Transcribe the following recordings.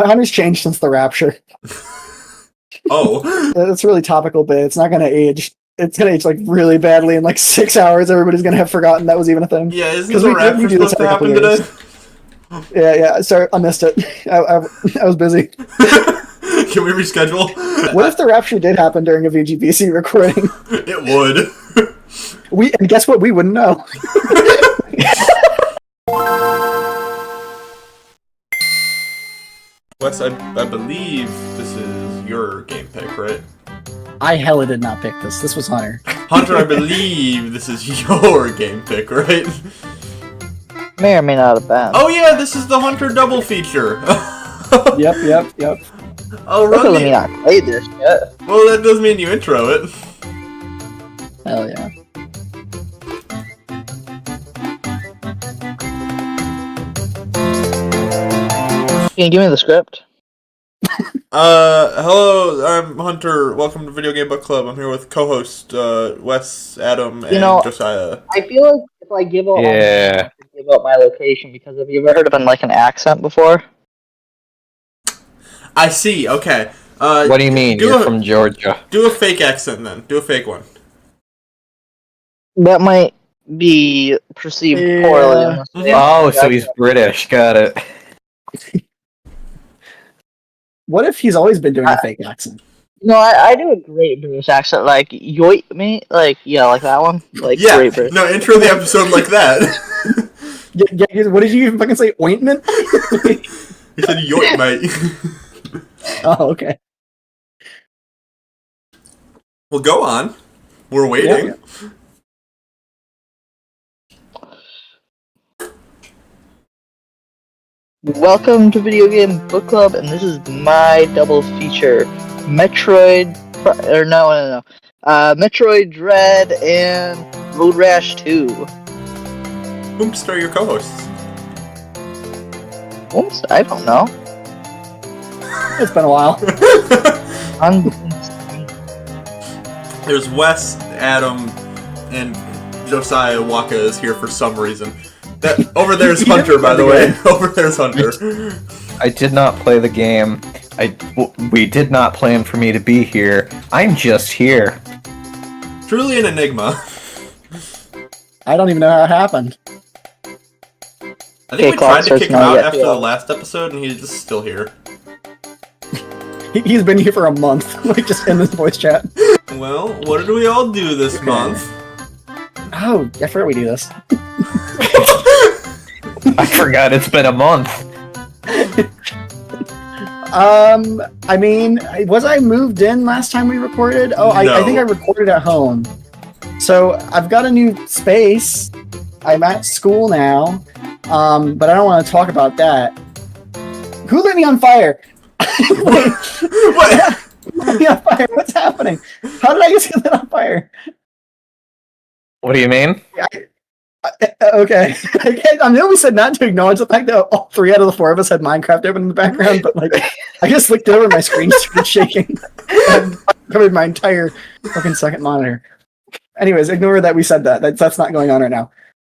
Hunter's changed since the Rapture. Oh. It's a really topical bit. It's not going to age. It's going to age like really badly in like 6 hours. Everybody's going to have forgotten that was even a thing. Yeah, isn't the Rapture supposed to happen today? Yeah. Sorry, I missed it. I was busy. Can we reschedule? What if the Rapture did happen during a VGBC recording? It would. And guess what? We wouldn't know. Wes, I believe this is your game pick, right? I hella did not pick this. This was Hunter. Hunter, I believe this is your game pick, right? May or may not have been. Oh yeah, this is the Hunter double feature. Yep. Oh, That doesn't mean I played this yet. Well, that does mean you intro it. Hell yeah. Can you give me the script? Hello, I'm Hunter. Welcome to Video Game Book Club. I'm here with co-host Wes, Adam, and Josiah. I feel like if I give out, give out my location, because have you ever heard of an accent before? I see. Okay. What do you mean? You're from Georgia. Do a fake accent then. Do a fake one. That might be perceived poorly. Oh, so he's British. Got it. What if he's always been doing a fake accent? No, I do a great British accent, like yoit me, like that one, great British. No, intro the episode like that. What did you even fucking say? Ointment? He said yoit, mate. Oh, okay. Well, go on. We're waiting. Yeah. Welcome to Video Game Book Club, and this is my double feature: Metroid Dread and Road Rash 2. Whomst are your co-hosts? Oops, I don't know. It's been a while. There's Wes, Adam, and Josiah. Waka is here for some reason. Over there's Hunter, by the way. Over there's Hunter. I did not play the game. We did not plan for me to be here. I'm just here. Truly an enigma. I don't even know how it happened. I think we tried to kick him out after the last episode, and he's just still here. He's been here for a month, just in this voice chat. Well, what did we all do this month? Oh, I forgot we do this. I forgot it's been a month. I mean, was I moved in last time we recorded? Oh, no. I think I recorded at home. So I've got a new space. I'm at school now, but I don't want to talk about that. Who lit me on fire? Wait, what? Lit me on fire? What's happening? How did I just get lit on fire? What do you mean? Okay. I know we said not to acknowledge the fact that all 3 out of the 4 of us had Minecraft open in the background, but I just looked over and my screen started shaking. And covered my entire fucking second monitor. Anyways, ignore that we said that. That's not going on right now.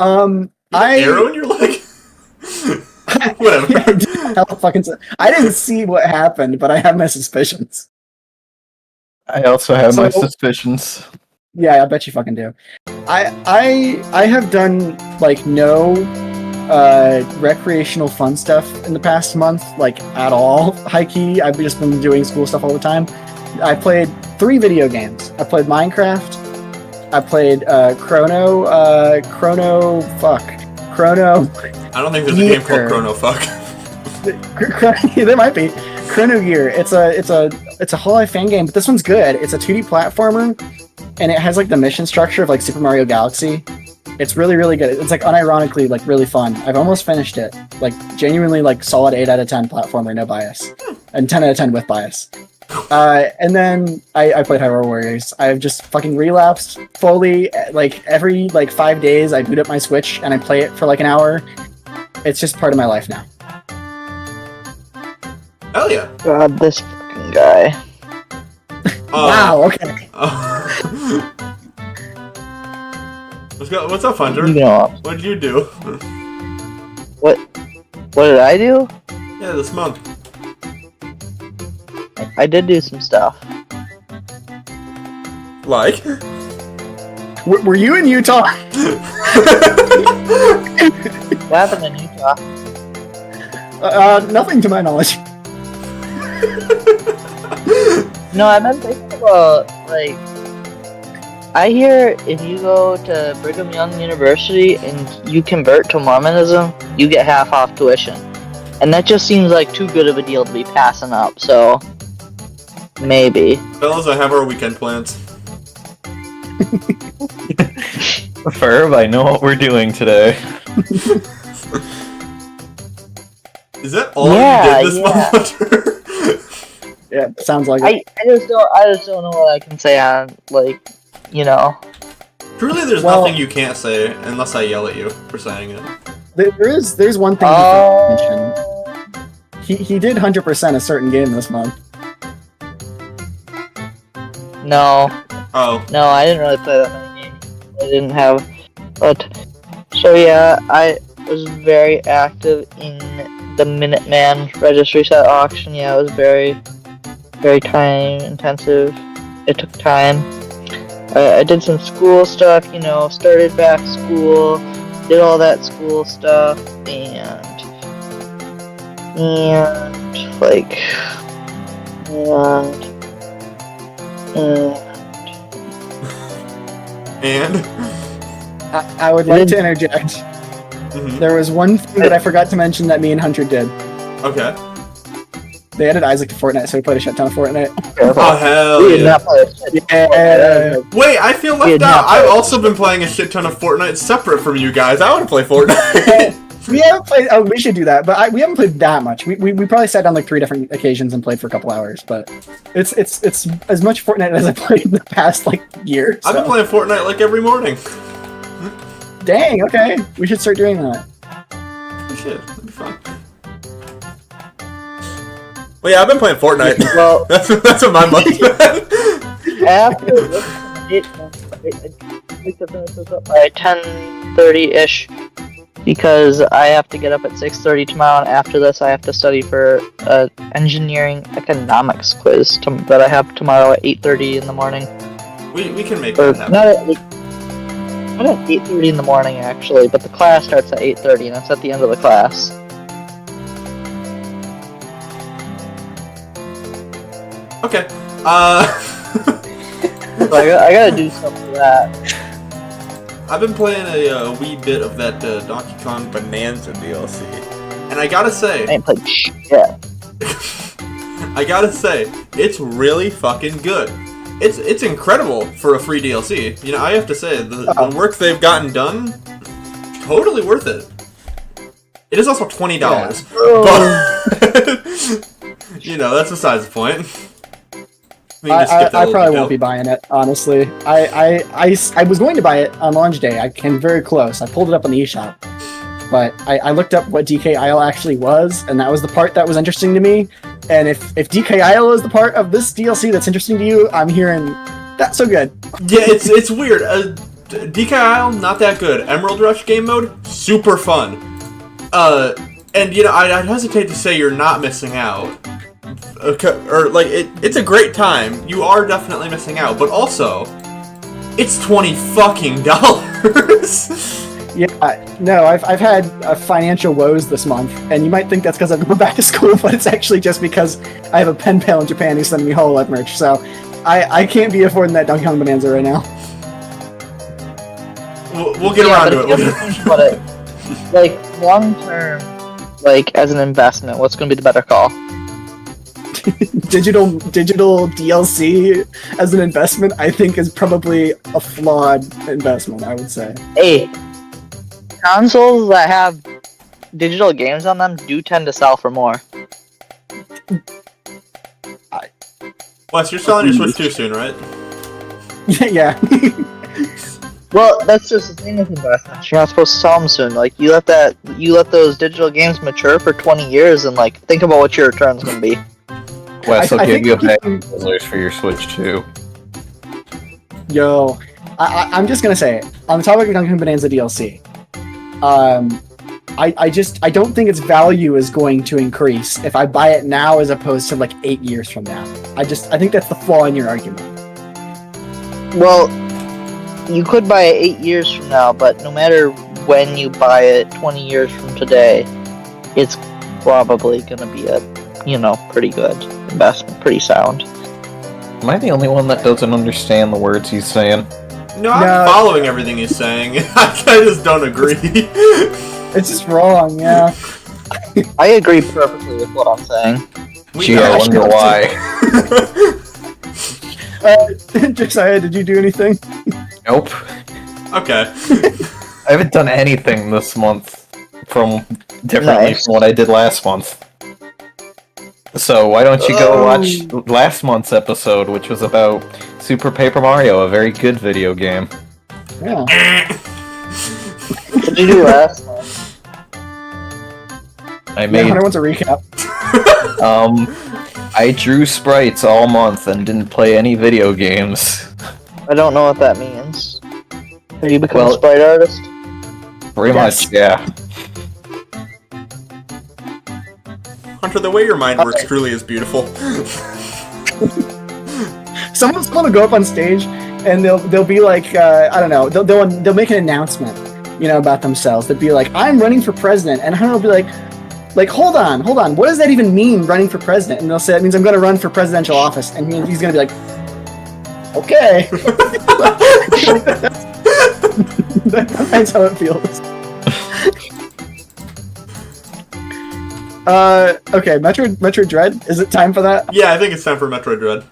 Arrow in your leg? Whatever. I didn't see what happened, but I have my suspicions. I also have my suspicions. Yeah, I bet you fucking do. I have done no recreational fun stuff in the past month, at all. High key, I've just been doing school stuff all the time. I played 3 video games. I played Minecraft. I played Chrono. I don't think there's a game called Chrono Fuck. There might be. Chrono Gear. It's a whole life fan game, but this one's good. It's a 2D platformer, and it has the mission structure of Super Mario Galaxy. It's really, really good. It's unironically really fun. I've almost finished it. Genuinely solid 8 out of 10 platformer, no bias, and 10 out of 10 with bias. And then I played Hyrule Warriors. I've just fucking relapsed fully. Every 5 days, I boot up my Switch and I play it for an hour. It's just part of my life now. Hell yeah! God, this fucking guy. Wow. Okay. What's up, Hunter? What did you do? What did I do? Yeah, this month. I did do some stuff. Like? Were you in Utah? What happened in Utah? Nothing to my knowledge. No, I've been thinking about, like, I hear if you go to Brigham Young University and you convert to Mormonism, you get half off tuition. And that just seems like too good of a deal to be passing up, so maybe. Fellas, I have our weekend plans. Ferb, I know what we're doing today. Is that all Yeah, you did this yeah. month, Hunter? Yeah, sounds like it. I just don't know what I can say on, like, you know. Truly, there's Well- nothing you can't say unless I yell at you for saying it. There's one thing you can mention. He did 100% a certain game this month. No, Oh, no, I didn't really play that many games. I didn't have, but, so yeah, I was very active in the Minuteman registry set auction. Yeah, it was very, very time intensive. It took time. I did some school stuff, you know, started back school, did all that school stuff, and like, and? I would like to interject. Mhm. There was one thing that I forgot to mention that me and Hunter did. Okay. They added Isaac to Fortnite, so we played a shit ton of Fortnite. Oh, hell we did yeah. not play a shit. Yeah. Wait, I feel We left did out. not play I've it. also been playing a shit ton of Fortnite separate from you guys. I want to play Fortnite. We haven't played. Oh, we should do that, but we haven't played that much. We probably sat down like 3 different occasions and played for a couple hours. But it's as much Fortnite as I played in the past like year. I've been so. playing Fortnite like every morning. Dang. Okay, we should start doing that. Shit, that'd be fun. Well, yeah, I've been playing Fortnite. Well, that's what my month's been. after this, I like to finish this up by 10:30-ish because I have to get up at 6:30 tomorrow, and after this I have to study for a engineering economics quiz that I have tomorrow at 8:30 in the morning. We can make Or that happen. not at 8:30 in the morning actually, but the class starts at 8:30 and it's at the end of the class. Okay. So I gotta do something for that. I've been playing a wee bit of that Donkey Kong Bonanza DLC, and I gotta say, I ain't played shit. I gotta say, it's really fucking good. It's incredible for a free DLC. You know, I have to say, the work they've gotten done, totally worth it. It is also $20, but you know, that's besides the point. We can just skip that I little probably detail. won't be buying it, honestly. I was going to buy it on launch day. I came very close. I pulled it up on the eShop. But I looked up what DK Isle actually was, and that was the part that was interesting to me. And if DK Isle is the part of this DLC that's interesting to you, I'm hearing that's so good. Yeah, it's weird. DK Isle, not that good. Emerald Rush game mode, super fun. And you know, I'd hesitate to say you're not missing out. Or like it's a great time. You are definitely missing out, but also it's $20 fucking dollars. Yeah, no, I've had financial woes this month, and you might think that's because I've gone back to school, but it's actually just because I have a pen pal in Japan who's sending me Hololive merch, so I can't be affording that Donkey Kong Bonanza right now. We'll get around to it. But if you think about it, like long term, like as an investment, what's going to be the better call? digital DLC as an investment, I think, is probably a flawed investment, I would say. Hey, consoles that have digital games on them do tend to sell for more. Wes, you're selling your Switch too soon, right? Yeah. Well, that's just the thing with investments. You're not supposed to sell them soon. Like you let those digital games mature for 20 years, and like think about what your return's going to be. Wes will I give think you a we bag can- of Twizzlers for your Switch too. Yo, I'm just gonna say it. On the topic of Donkey Kong Bonanza DLC, I don't think its value is going to increase if I buy it now as opposed to like 8 years from now. I think that's the flaw in your argument. Well, you could buy it 8 years from now, but no matter when you buy it 20 years from today, it's probably gonna be a, pretty good investment, pretty sound. Am I the only one that doesn't understand the words he's saying? No, I'm following everything he's saying. I just don't agree. It's just wrong, yeah. I agree perfectly with what I'm saying. Gee, I wonder why. Josiah, did you do anything? Nope. Okay. I haven't done anything this month differently from what I did last month. So why don't you go watch last month's episode, which was about Super Paper Mario, a very good video game. Yeah. What did you do last month? I made. Hunter wants a recap. I drew sprites all month and didn't play any video games. I don't know what that means. Have you become a sprite artist? Pretty much, yeah. Hunter, the way your mind works truly is beautiful. Someone's going to go up on stage and they'll be like, I don't know, they'll make an announcement, about themselves. They'll be like, I'm running for president, and Hunter will be like, hold on, what does that even mean, running for president? And they'll say, it means I'm going to run for presidential office, and he's going to be like, okay. That's how it feels. Okay, Metroid Dread. Is it time for that? Yeah, I think it's time for Metroid Dread.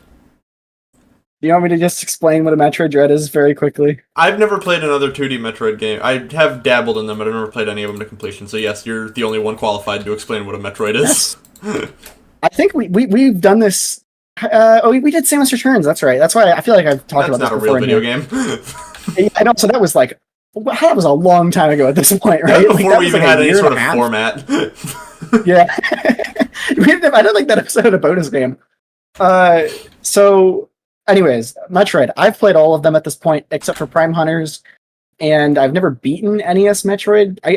Do you want me to just explain what a Metroid Dread is very quickly? I've never played another 2D Metroid game. I have dabbled in them, but I've never played any of them to completion. So yes, you're the only one qualified to explain what a Metroid is. I think we've done this. We did Samus Returns. That's right. That's why I feel like I've talked about this before. That's not a real video game. I know. So that was that was a long time ago at this point, right? Before we even had any sort of format. Yeah. I don't think that episode had a bonus game. So, anyways, Metroid. I've played all of them at this point, except for Prime Hunters, and I've never beaten NES Metroid. I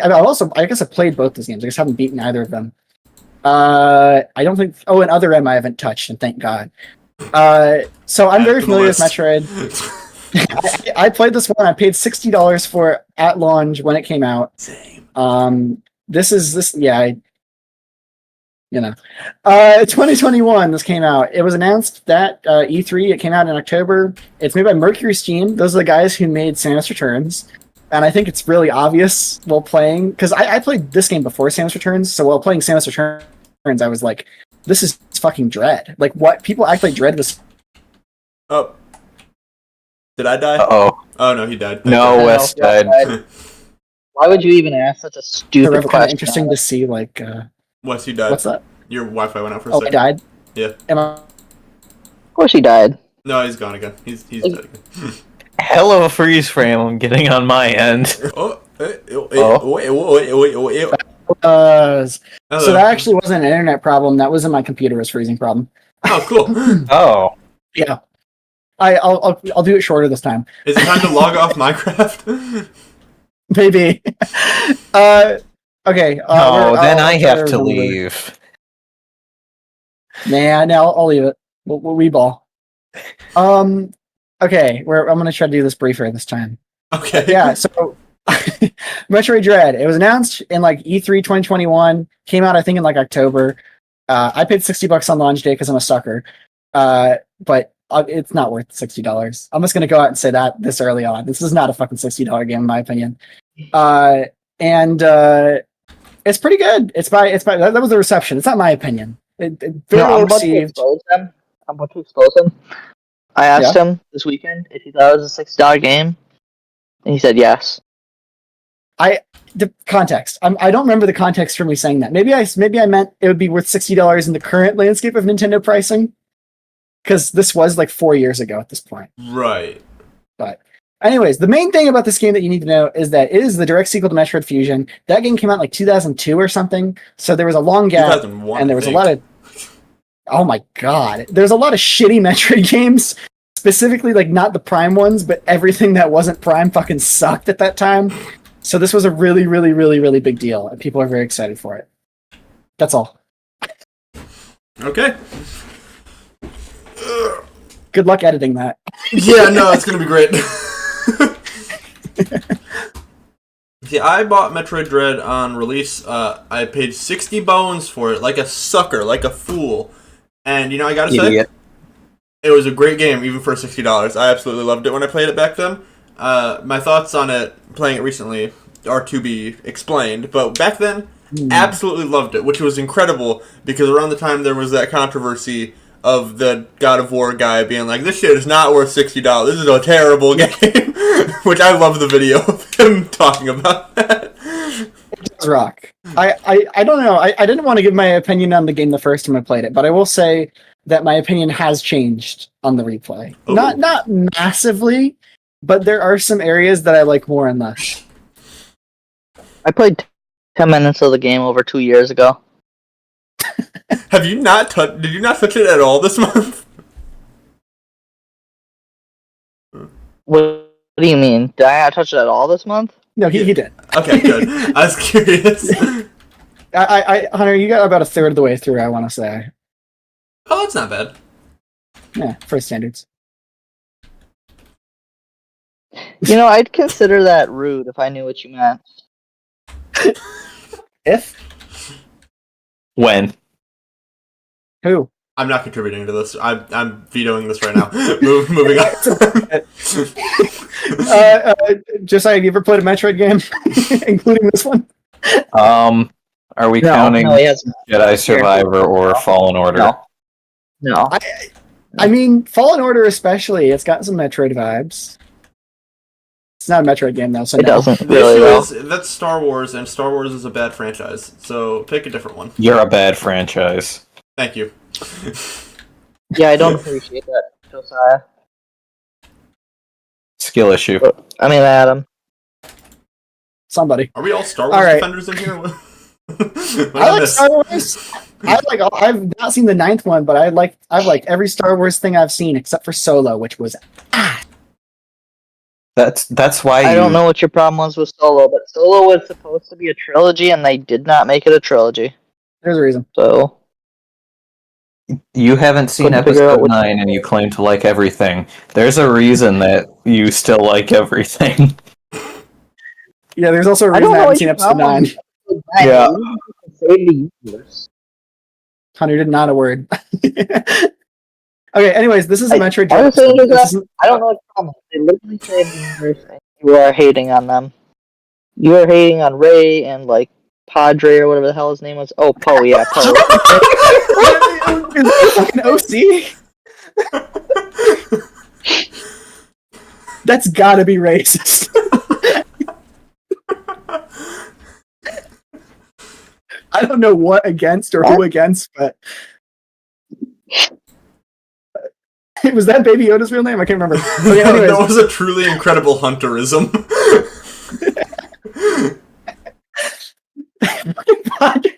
guess I played both those games. I just haven't beaten either of them. I don't think. Oh, and Other M I haven't touched, and thank God. So I'm very familiar with Metroid. I played this one. I paid $60 for it at launch when it came out. Same. 2021, this came out. It was announced that E3, it came out in October. It's made by Mercury Steam. Those are the guys who made Samus Returns. And I think it's really obvious while playing, because I played this game before Samus Returns, so while playing Samus Returns, I was like, this is fucking Dread. Like, what? People act like Dread was... Oh. Did I die? Uh-oh. Oh, no, he died. No, Wes died. Why would you even ask such a stupid question? Interesting to see, like... Wes, you died. What's that? Your Wi-Fi went out for a Oh, second. he died? Yeah. Of course he died. No, he's gone again. He's dead again. Hell of a freeze frame I'm getting on my end. So that actually wasn't an internet problem. That wasn't my computer was freezing problem. Oh, cool. Oh. Yeah. I'll do it shorter this time. Is it time to log off Minecraft? Maybe. Okay. Then I have to leave. Nah, no, I'll leave it. We ball. Okay, I'm gonna try to do this briefer this time. Okay. Yeah, so Metroid Dread. It was announced in like E3 2021. Came out, I think, in like October. I paid $60 on launch day because I'm a sucker. But it's not worth $60. I'm just gonna go out and say that this early on. This is not a fucking $60 game in my opinion. And it's pretty good. It's by that was the reception. It's not my opinion. Very well received. I'm about to expose him. I asked him this weekend if he thought it was a $60 game, and he said yes. The context. I don't remember the context for me saying that. Maybe I meant it would be worth $60 in the current landscape of Nintendo pricing, because this was like 4 years ago at this point. Right. But anyways, the main thing about this game that you need to know is that it is the direct sequel to Metroid Fusion. That game came out in like 2002 or something, so there was a long gap, 2001, and there was a lot of... Oh my god. There's a lot of shitty Metroid games, specifically like not the Prime ones, but everything that wasn't Prime fucking sucked at that time. So this was a really, really, really, really big deal, and people are very excited for it. That's all. Okay. Good luck editing that. Yeah, no, it's gonna be great. See, I bought Metroid Dread on release. I paid 60 bones for it, like a sucker, like a fool. And I gotta say, it was a great game, even for $60. I absolutely loved it when I played it back then. My thoughts on it, playing it recently, are to be explained. But back then, absolutely loved it, which was incredible, because around the time there was that controversy of the God of War guy being like, this shit is not worth $60. This is a terrible game. Which I love the video of him talking about that. It does rock. I don't know. I didn't want to give my opinion on the game the first time I played it, but I will say that my opinion has changed on the replay. Ooh. Not massively, but there are some areas that I like more and less. I played 10 minutes of the game over 2 years ago. Did you not touch it at all this month? What do you mean? Did I not touch it at all this month? No, he did. Okay, good. I was curious. Hunter, you got about a third of the way through, I want to say. Oh, that's not bad. Yeah, for standards. I'd consider that rude if I knew what you meant. If? When? Who? I'm not contributing to this. I'm vetoing this right now. Moving on. Josiah, you ever played a Metroid game, including this one? Are we counting he hasn't. Jedi Survivor or Fallen Order? No. I mean, Fallen Order especially, it's got some Metroid vibes. It's not a Metroid game, though, so It no. doesn't The really issue well. is, that's Star Wars, and Star Wars is a bad franchise. So pick a different one. You're a bad franchise. Thank you. Yeah, I don't appreciate that, Josiah. Skill issue. I mean, Adam. Somebody. Are we all Star Wars All right. defenders in here? I like Star Wars. I've not seen the 9th one, but I've liked every Star Wars thing I've seen except for Solo, which was That's why I don't know what your problem was with Solo, but Solo was supposed to be a trilogy, and they did not make it a trilogy. There's a reason. So you haven't seen Couldn't figure out episode which 9 and you claim to like everything. There's a reason that you still like everything. Yeah, there's also a I reason don't I know haven't what seen your episode problem 9. is. Yeah. You can save the universe. Hunter did not a word. Okay, anyways, this is a Metroid I Dread. was saying This that isn't- I don't know what your problem is. They literally saved the universe, and you are hating on them. You are hating on Ray and Padre or whatever the hell his name was. Oh, Poe, yeah, Poe. Is that fucking OC? That's gotta be racist. I don't know what against or who against, but was that Baby Yoda's real name? I can't remember. Okay, anyways. That was a truly incredible hunterism. Padre?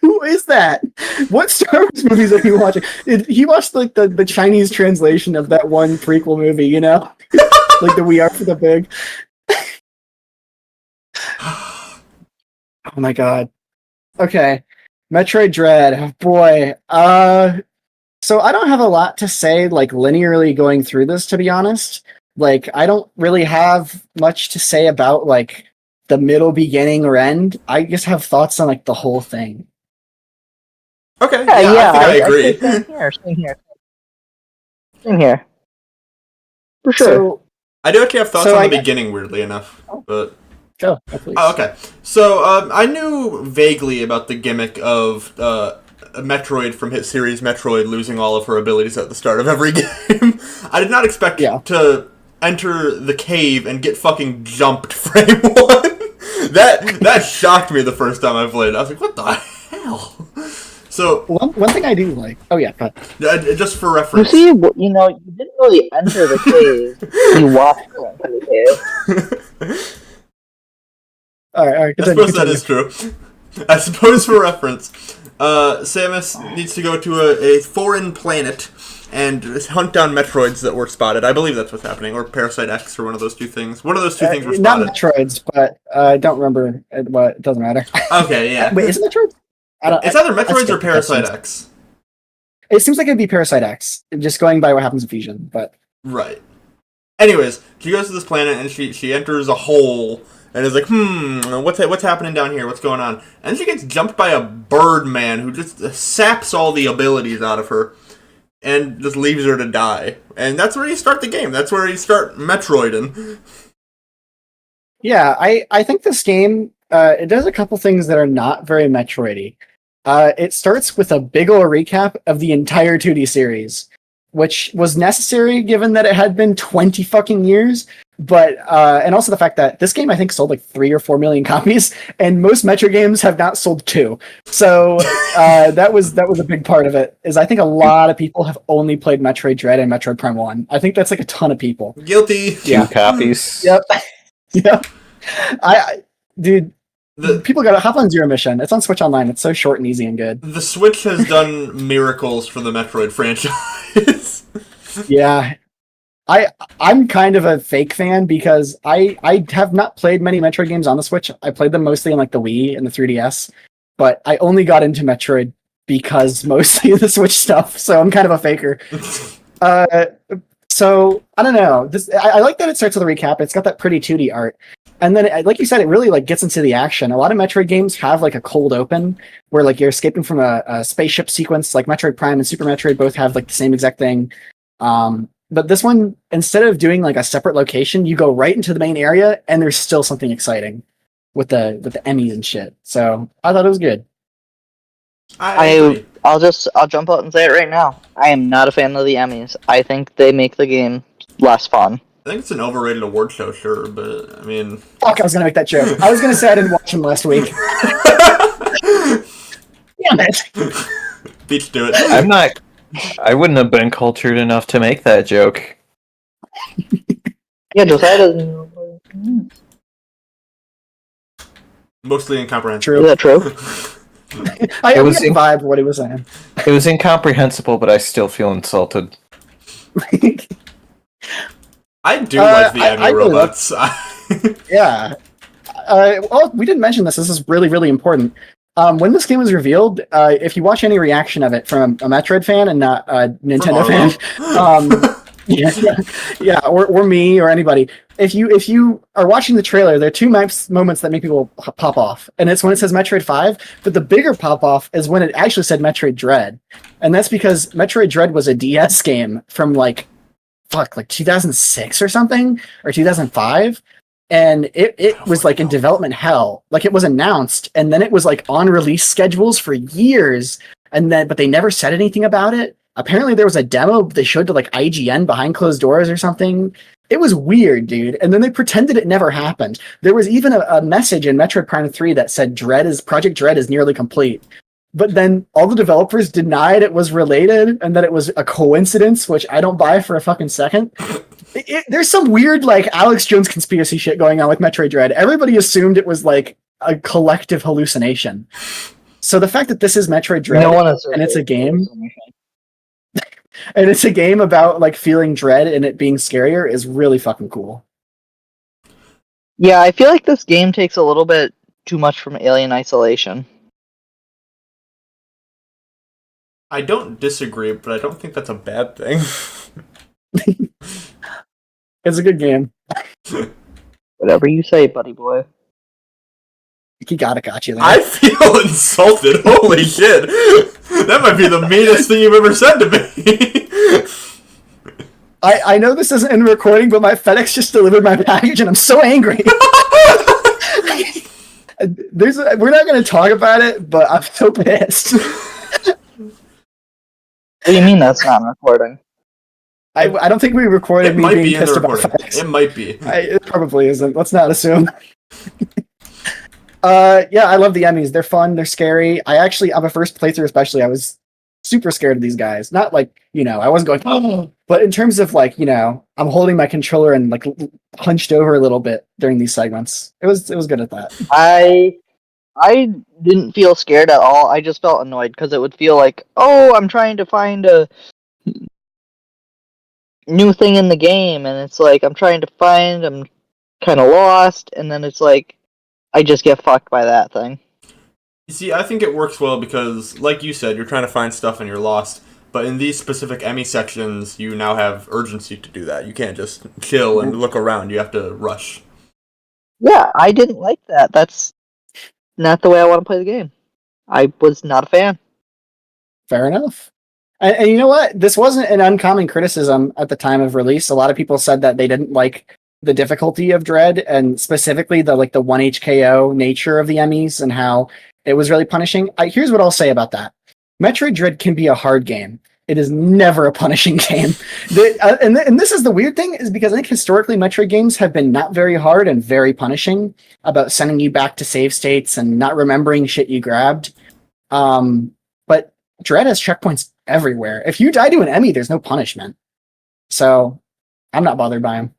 Who is that? What Star Wars movies are you watching? He watched the Chinese translation of that one prequel movie, like the We Are for the Big. Oh my god. Okay. Metroid Dread. Oh boy. So I don't have a lot to say, linearly going through this, to be honest. I don't really have much to say about, the middle, beginning, or end. I just have thoughts on, the whole thing. Okay, Yeah, I agree. Same here. For sure. So, I do actually have thoughts So on I- the beginning, weirdly enough. But go, please. oh, okay. So I knew vaguely about the gimmick of Metroid from hit series Metroid losing all of her abilities at the start of every game. I did not expect to enter the cave and get fucking jumped frame one. That shocked me the first time I played. I was like, what the hell? So One thing I do like. Oh yeah, go ahead. just for You reference. see, you didn't really enter the cave. You walked into the cave. All right. I suppose that is true. I suppose for reference, Samus needs to go to a foreign planet and hunt down Metroids that were spotted. I believe that's what's happening, or Parasite X, or one of those two things. One of those two things were spotted. Not Metroids, but I don't remember what. It doesn't matter. Okay, yeah. Wait, is it Metroid? It's either Metroids or Parasite X. It seems like it'd be Parasite X, just going by what happens in Fusion, but... Right. Anyways, she goes to this planet, and she enters a hole, and is like, what's happening down here? What's going on? And she gets jumped by a bird man who just saps all the abilities out of her, and just leaves her to die. And that's where you start the game. That's where you start Metroiding. Yeah, I think this game, it does a couple things that are not very Metroid-y. It starts with a big ol' recap of the entire 2D series, which was necessary given that it had been 20 fucking years, but and also the fact that this game I think sold like 3 or 4 million copies, and most Metro games have not sold 2. So that was a big part of it. Is I think a lot of people have only played Metroid Dread and Metroid Prime 1. I think that's like a ton of people. Guilty. 2 copies. Yep. Yep. Dude. People gotta hop on Zero Mission. It's on Switch Online. It's so short and easy and good. The Switch has done miracles for the Metroid franchise. Yeah. I'm kind of a fake fan because I have not played many Metroid games on the Switch. I played them mostly on like the Wii and the 3DS, but I only got into Metroid because mostly of the Switch stuff, so I'm kind of a faker. So I don't know. I like that it starts with a recap. It's got that pretty 2D art. And then, like you said, it really like gets into the action. A lot of Metroid games have like a cold open where like you're escaping from a spaceship sequence. Like Metroid Prime and Super Metroid both have like the same exact thing. But this one, instead of doing like a separate location, you go right into the main area, and there's still something exciting with the Emmys and shit. So I thought it was good. I'll jump out and say it right now. I am not a fan of the Emmys. I think they make the game less fun. I think it's an overrated award show, sure, but I mean... Fuck, I was gonna make that joke. I was gonna say I didn't watch them last week. Damn it. Beach, do it. I wouldn't have been cultured enough to make that joke. Yeah, Josiah doesn't know. Mostly incomprehensible. Is that true? I was the vibe of what he was saying. It was incomprehensible, but I still feel insulted. I do like the Emmy robots. Yeah. Well, we didn't mention this. This is really, really important. When this game was revealed, if you watch any reaction of it from a Metroid fan and not a Nintendo fan, or me or anybody, if you are watching the trailer, there are 2 moments that make people pop off, and it's when it says Metroid 5. But the bigger pop off is when it actually said Metroid Dread, and that's because Metroid Dread was a DS game from like 2006 or something, or 2005. And it was like in development hell. Like it was announced, and then it was like on release schedules for years, but they never said anything about it. Apparently there was a demo they showed to like IGN behind closed doors or something. It was weird, dude. And then they pretended it never happened. There was even a message in Metroid Prime 3 that said Project Dread is nearly complete. But then all the developers denied it was related and that it was a coincidence, which I don't buy for a fucking second. There's some weird, like, Alex Jones conspiracy shit going on with Metroid Dread. Everybody assumed it was, like, a collective hallucination. So the fact that this is Metroid Dread, and it's a game... and it's a game about, like, feeling dread and it being scarier is really fucking cool. Yeah, I feel like this game takes a little bit too much from Alien Isolation. I don't disagree, but I don't think that's a bad thing. It's a good game. Whatever you say, buddy boy. He got you there. I feel insulted. Holy shit. That might be the meanest thing you've ever said to me. I know this isn't in recording, but my FedEx just delivered my package and I'm so angry. We're not going to talk about it, but I'm so pissed. What do you mean that's not recording? I don't think we recorded me being pissed about FedEx. It might be. It probably isn't. Let's not assume. Yeah, I love the Emmys. They're fun. They're scary. On my first playthrough especially, I was super scared of these guys. Not like, I wasn't going, oh, but in terms of like, I'm holding my controller and like hunched over a little bit during these segments. It was good at that. I didn't feel scared at all. I just felt annoyed because it would feel like, oh, I'm trying to find a new thing in the game, and it's like I'm trying to find, I'm kind of lost, and then it's like I just get fucked by that thing. You see, I think it works well because, like you said, you're trying to find stuff and you're lost. But in these specific Emmy sections, you now have urgency to do that. You can't just chill and look around. You have to rush. Yeah, I didn't like that. That's not the way I want to play the game. I was not a fan. Fair enough. And you know what? This wasn't an uncommon criticism at the time of release. A lot of people said that they didn't like the difficulty of Dread, and specifically the 1 HKO nature of the Emmys and how it was really punishing. Here's what I'll say about that. Metroid Dread can be a hard game. It is never a punishing game. And this is the weird thing, is because I think historically Metroid games have been not very hard and very punishing about sending you back to save states and not remembering shit you grabbed. But Dread has checkpoints everywhere. If you die to an Emmy, there's no punishment. So I'm not bothered by them.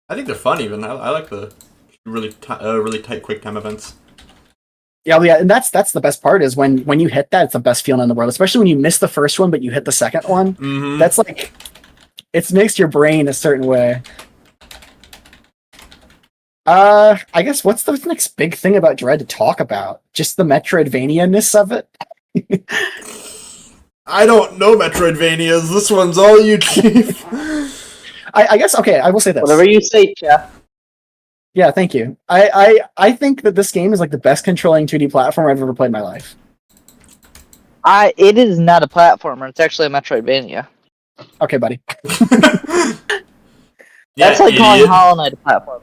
I think they're fun even. I like the really tight quick time events. Yeah, and that's the best part is when you hit that, it's the best feeling in the world. Especially when you miss the first one, but you hit the second one. Mm-hmm. That's like, it makes your brain a certain way. I guess what's the next big thing about Dread to talk about? Just the Metroidvania-ness of it? I don't know Metroidvanias. This one's all you, Chief. I guess, okay, I will say this. Whatever you say, Jeff. Yeah, thank you. I think that this game is like the best controlling 2D platform I've ever played in my life. It is not a platformer. It's actually a Metroidvania. Okay, buddy. That's like calling Hollow Knight a platform.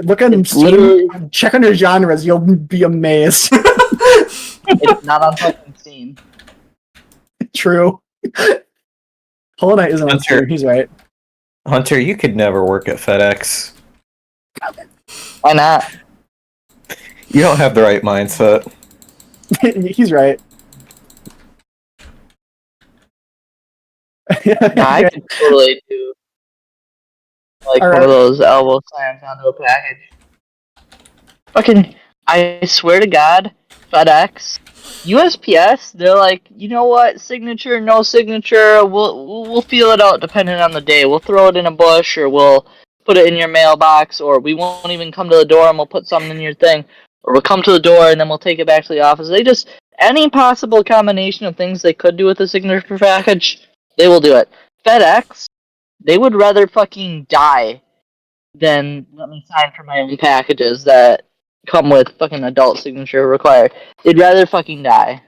Look at him. Check on your genres. You'll be amazed. It's not on fucking Steam. True. Hollow Knight isn't on Steam. He's right. Hunter, you could never work at FedEx. Why not? You don't have the right mindset. He's right. I could totally do like one of those elbow slams onto a package. Fucking, I swear to God, FedEx, USPS, they're like, you know what, signature, no signature, we'll feel it out depending on the day. We'll throw it in a bush, or we'll put it in your mailbox, or we won't even come to the door and we'll put something in your thing, or we'll come to the door and then we'll take it back to the office. They just, any possible combination of things they could do with a signature package, they will do it. FedEx, they would rather fucking die than let me sign for my own packages that come with fucking adult signature required. They'd rather fucking die.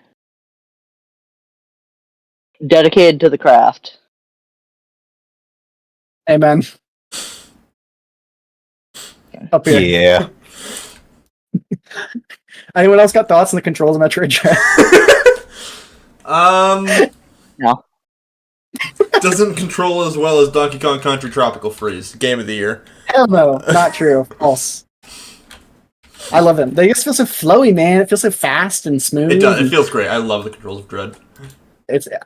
Dedicated to the craft. Amen. Up here. Yeah. Anyone else got thoughts on the controls of Metroid Dread? No. Doesn't control as well as Donkey Kong Country Tropical Freeze. Game of the year. Hell no, not true. False. I love them. They just feel so flowy, man. It feels so fast and smooth. It does. It feels great. I love the controls of Dread.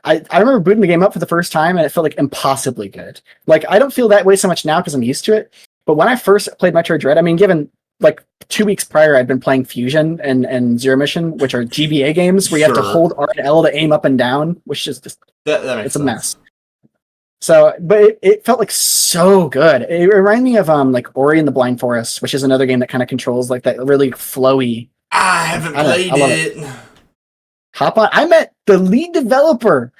I remember booting the game up for the first time and it felt like impossibly good. Like, I don't feel that way so much now because I'm used to it. But when I first played Metroid Dread, I mean, given like 2 weeks prior, I'd been playing Fusion and Zero Mission, which are GBA games where you have to hold R and L to aim up and down, which is just that makes it's sense. A mess. So, but it felt like so good. It reminded me of like Ori and the Blind Forest, which is another game that kind of controls like that really flowy. I haven't played it. Hop on. I met the lead developer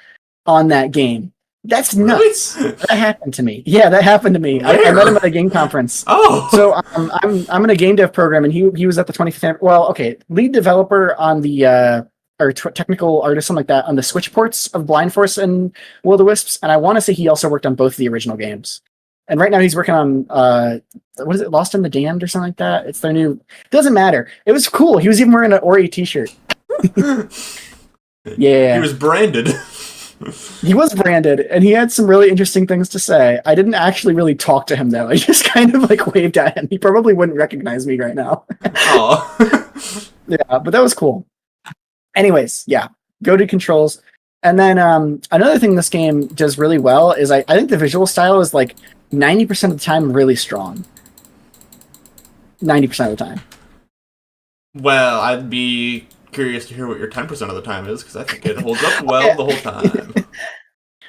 on that game. That's nuts. Really? That happened to me. Yeah, that happened to me. I met him at a game conference. Oh. So I'm in a game dev program, and he was at the 25th. Well, okay, lead developer on the or technical artist, something like that, on the Switch ports of Blind Force and Will o' the Wisps. And I want to say he also worked on both of the original games. And right now he's working on what is it, Lost in the Damned or something like that? It's their new. Doesn't matter. It was cool. He was even wearing an Ori t-shirt. Yeah. He was branded. He was branded, and he had some really interesting things to say. I didn't actually really talk to him, though. I just kind of like waved at him. He probably wouldn't recognize me right now. Oh. Yeah, but that was cool. Anyways, yeah, go to controls. And then another thing this game does really well is I think the visual style is like 90% of the time really strong. 90% of the time. Well, I'd be curious to hear what your 10% of the time is, because I think it holds up well the whole time.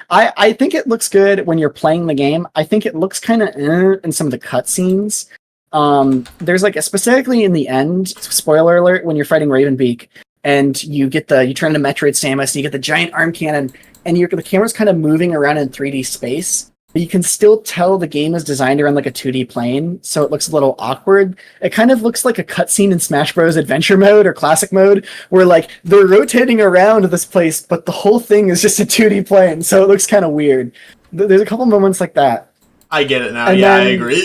I think it looks good when you're playing the game. I think it looks kind of in some of the cutscenes. There's like specifically in the end, spoiler alert, when you're fighting Ravenbeak and you turn into Metroid Samus and you get the giant arm cannon and the camera's kind of moving around in 3D space, but you can still tell the game is designed around like a 2D plane, so it looks a little awkward. It kind of looks like a cutscene in Smash Bros. Adventure mode or Classic mode, where like they're rotating around this place, but the whole thing is just a 2D plane, so it looks kind of weird. There's a couple moments like that. I get it now. And yeah, then, I agree.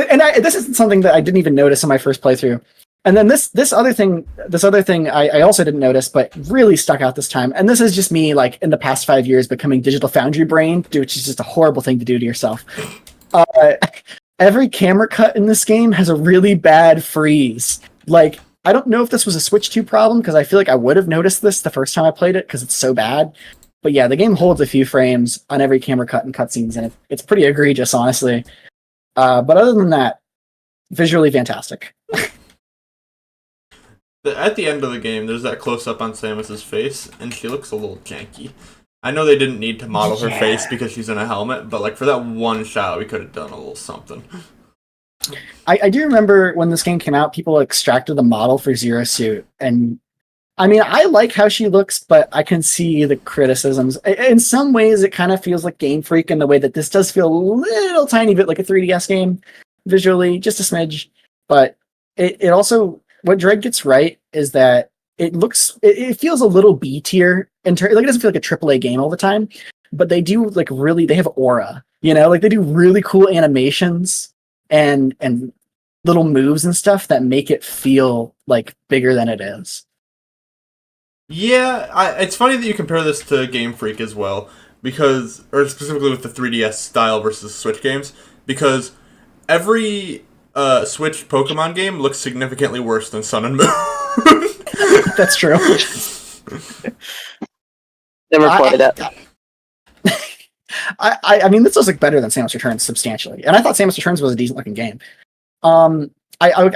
And this isn't something that I didn't even notice in my first playthrough. And then this other thing I also didn't notice, but really stuck out this time. And this is just me, like, in the past 5 years becoming Digital Foundry brain, which is just a horrible thing to do to yourself. Every camera cut in this game has a really bad freeze. Like, I don't know if this was a Switch 2 problem, because I feel like I would have noticed this the first time I played it, because it's so bad. But yeah, the game holds a few frames on every camera cut and cutscenes, and it's pretty egregious, honestly. But other than that, visually fantastic. At the end of the game, there's that close-up on Samus's face, and she looks a little janky. I know they didn't need to model her face because she's in a helmet, but like for that one shot, we could have done a little something. I do remember when this game came out, people extracted the model for Zero Suit, and I mean, I like how she looks, but I can see the criticisms. In some ways, it kind of feels like Game Freak in the way that this does feel a little tiny bit like a 3DS game, visually, just a smidge. But it also, what Dread gets right is that it feels a little B tier like it doesn't feel like a AAA game all the time, but they do like they have aura, like they do really cool animations and little moves and stuff that make it feel like bigger than it is. Yeah, it's funny that you compare this to Game Freak as well, or specifically with the 3DS style versus Switch games, because every Switch Pokemon game looks significantly worse than Sun and Moon. That's true. Never played it. I mean, this does look better than Samus Returns substantially, and I thought Samus Returns was a decent looking game. I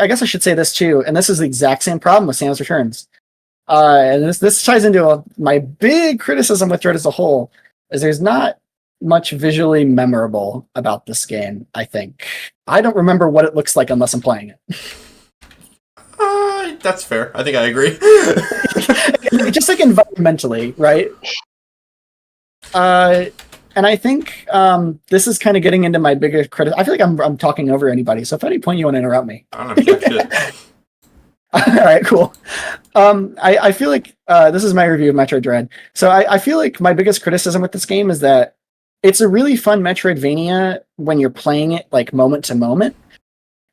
guess I should say this too, and this is the exact same problem with Samus Returns. And this ties into my big criticism with Dread as a whole, is there's not much visually memorable about this game, I think. I don't remember what it looks like unless I'm playing it. That's fair. I think I agree. Just like environmentally, right? And I think this is kind of getting into my bigger criticism. I feel like I'm talking over anybody, so if at any point you want to interrupt me. I don't know shit. All right, cool. I feel like this is my review of Metroid Dread. So I feel like my biggest criticism with this game is that it's a really fun Metroidvania when you're playing it like moment to moment.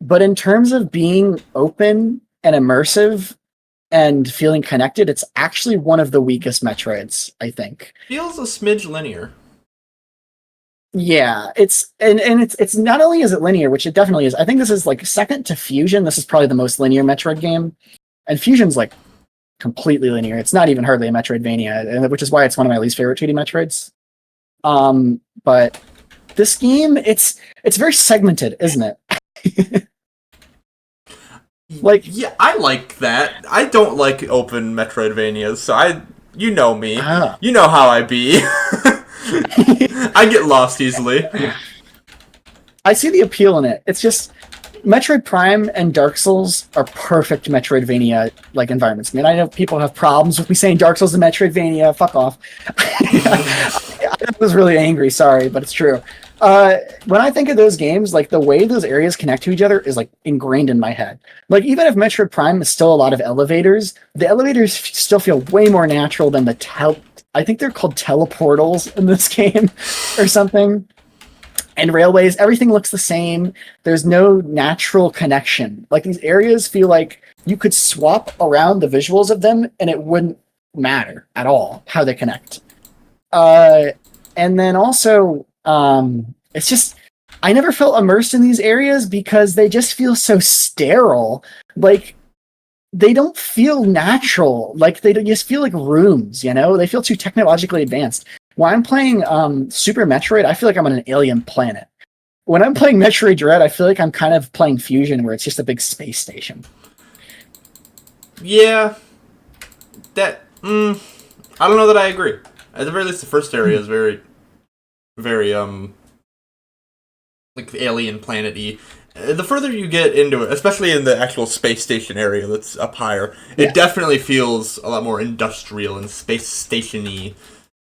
But in terms of being open and immersive and feeling connected, it's actually one of the weakest Metroids, I think. Feels a smidge linear. Yeah, it's not only is it linear, which it definitely is. I think this is like second to Fusion. This is probably the most linear Metroid game, and Fusion's like completely linear. It's not even hardly a Metroidvania, which is why it's one of my least favorite 2D Metroids. But this game, it's very segmented, isn't it? Like, yeah, I like that. I don't like open Metroidvanias, so you know me. You know how I be. I get lost easily. I see the appeal in it. It's just Metroid Prime and Dark Souls are perfect Metroidvania like environments. I mean, I know people have problems with me saying Dark Souls is a Metroidvania. Fuck off. I was really angry. Sorry, but it's true. When I think of those games, like the way those areas connect to each other is like ingrained in my head. Like even if Metroid Prime is still a lot of elevators, the elevators still feel way more natural than I think they're called teleportals in this game or something. And railways, everything looks the same. There's no natural connection. Like these areas feel like you could swap around the visuals of them and it wouldn't matter at all how they connect. And then also, it's just, I never felt immersed in these areas because they just feel so sterile. Like, they don't feel natural. Like, they just feel like rooms, They feel too technologically advanced. When I'm playing Super Metroid, I feel like I'm on an alien planet. When I'm playing Metroid Dread, I feel like I'm kind of playing Fusion, where it's just a big space station. Yeah, that. I don't know that I agree. At the very least, the first area is very, very like alien planet-y. The further you get into it, especially in the actual space station area that's up higher, it definitely feels a lot more industrial and space station-y.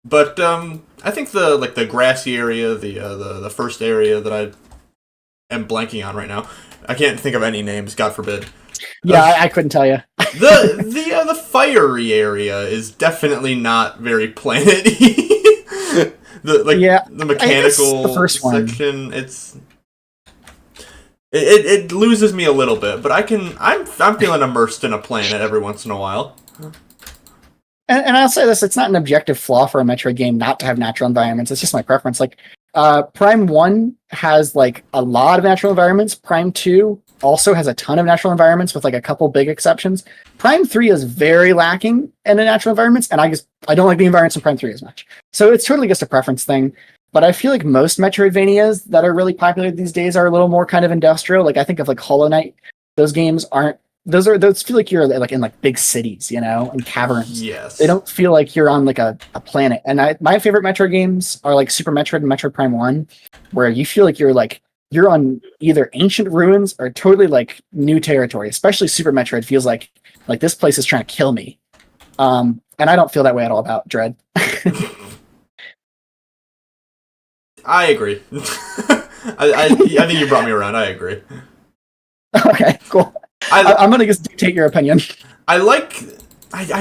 But I think the grassy area, the first area that I am blanking on right now, I can't think of any names. God forbid. Yeah, I couldn't tell you. The fiery area is definitely not very planet-y. The mechanical the first section, it loses me a little bit, but I'm feeling immersed in a planet every once in a while. And I'll say this, it's not an objective flaw for a Metroid game not to have natural environments. It's just my preference. Like, Prime 1 has, like, a lot of natural environments. Prime 2 also has a ton of natural environments with, like, a couple big exceptions. Prime 3 is very lacking in the natural environments, and I don't like the environments in Prime 3 as much. So it's totally just a preference thing. But I feel like most Metroidvanias that are really popular these days are a little more kind of industrial. Like, I think of, like, Hollow Knight. Those games aren't those feel like you're like in like big cities, you know, and caverns. Yes. They don't feel like you're on like a planet. And my favorite Metroid games are like Super Metroid and Metroid Prime 1, where you feel like you're on either ancient ruins or totally like new territory. Especially Super Metroid feels like this place is trying to kill me. And I don't feel that way at all about Dread. I agree. I think you brought me around. I agree. Okay, cool. I'm gonna just dictate your opinion. I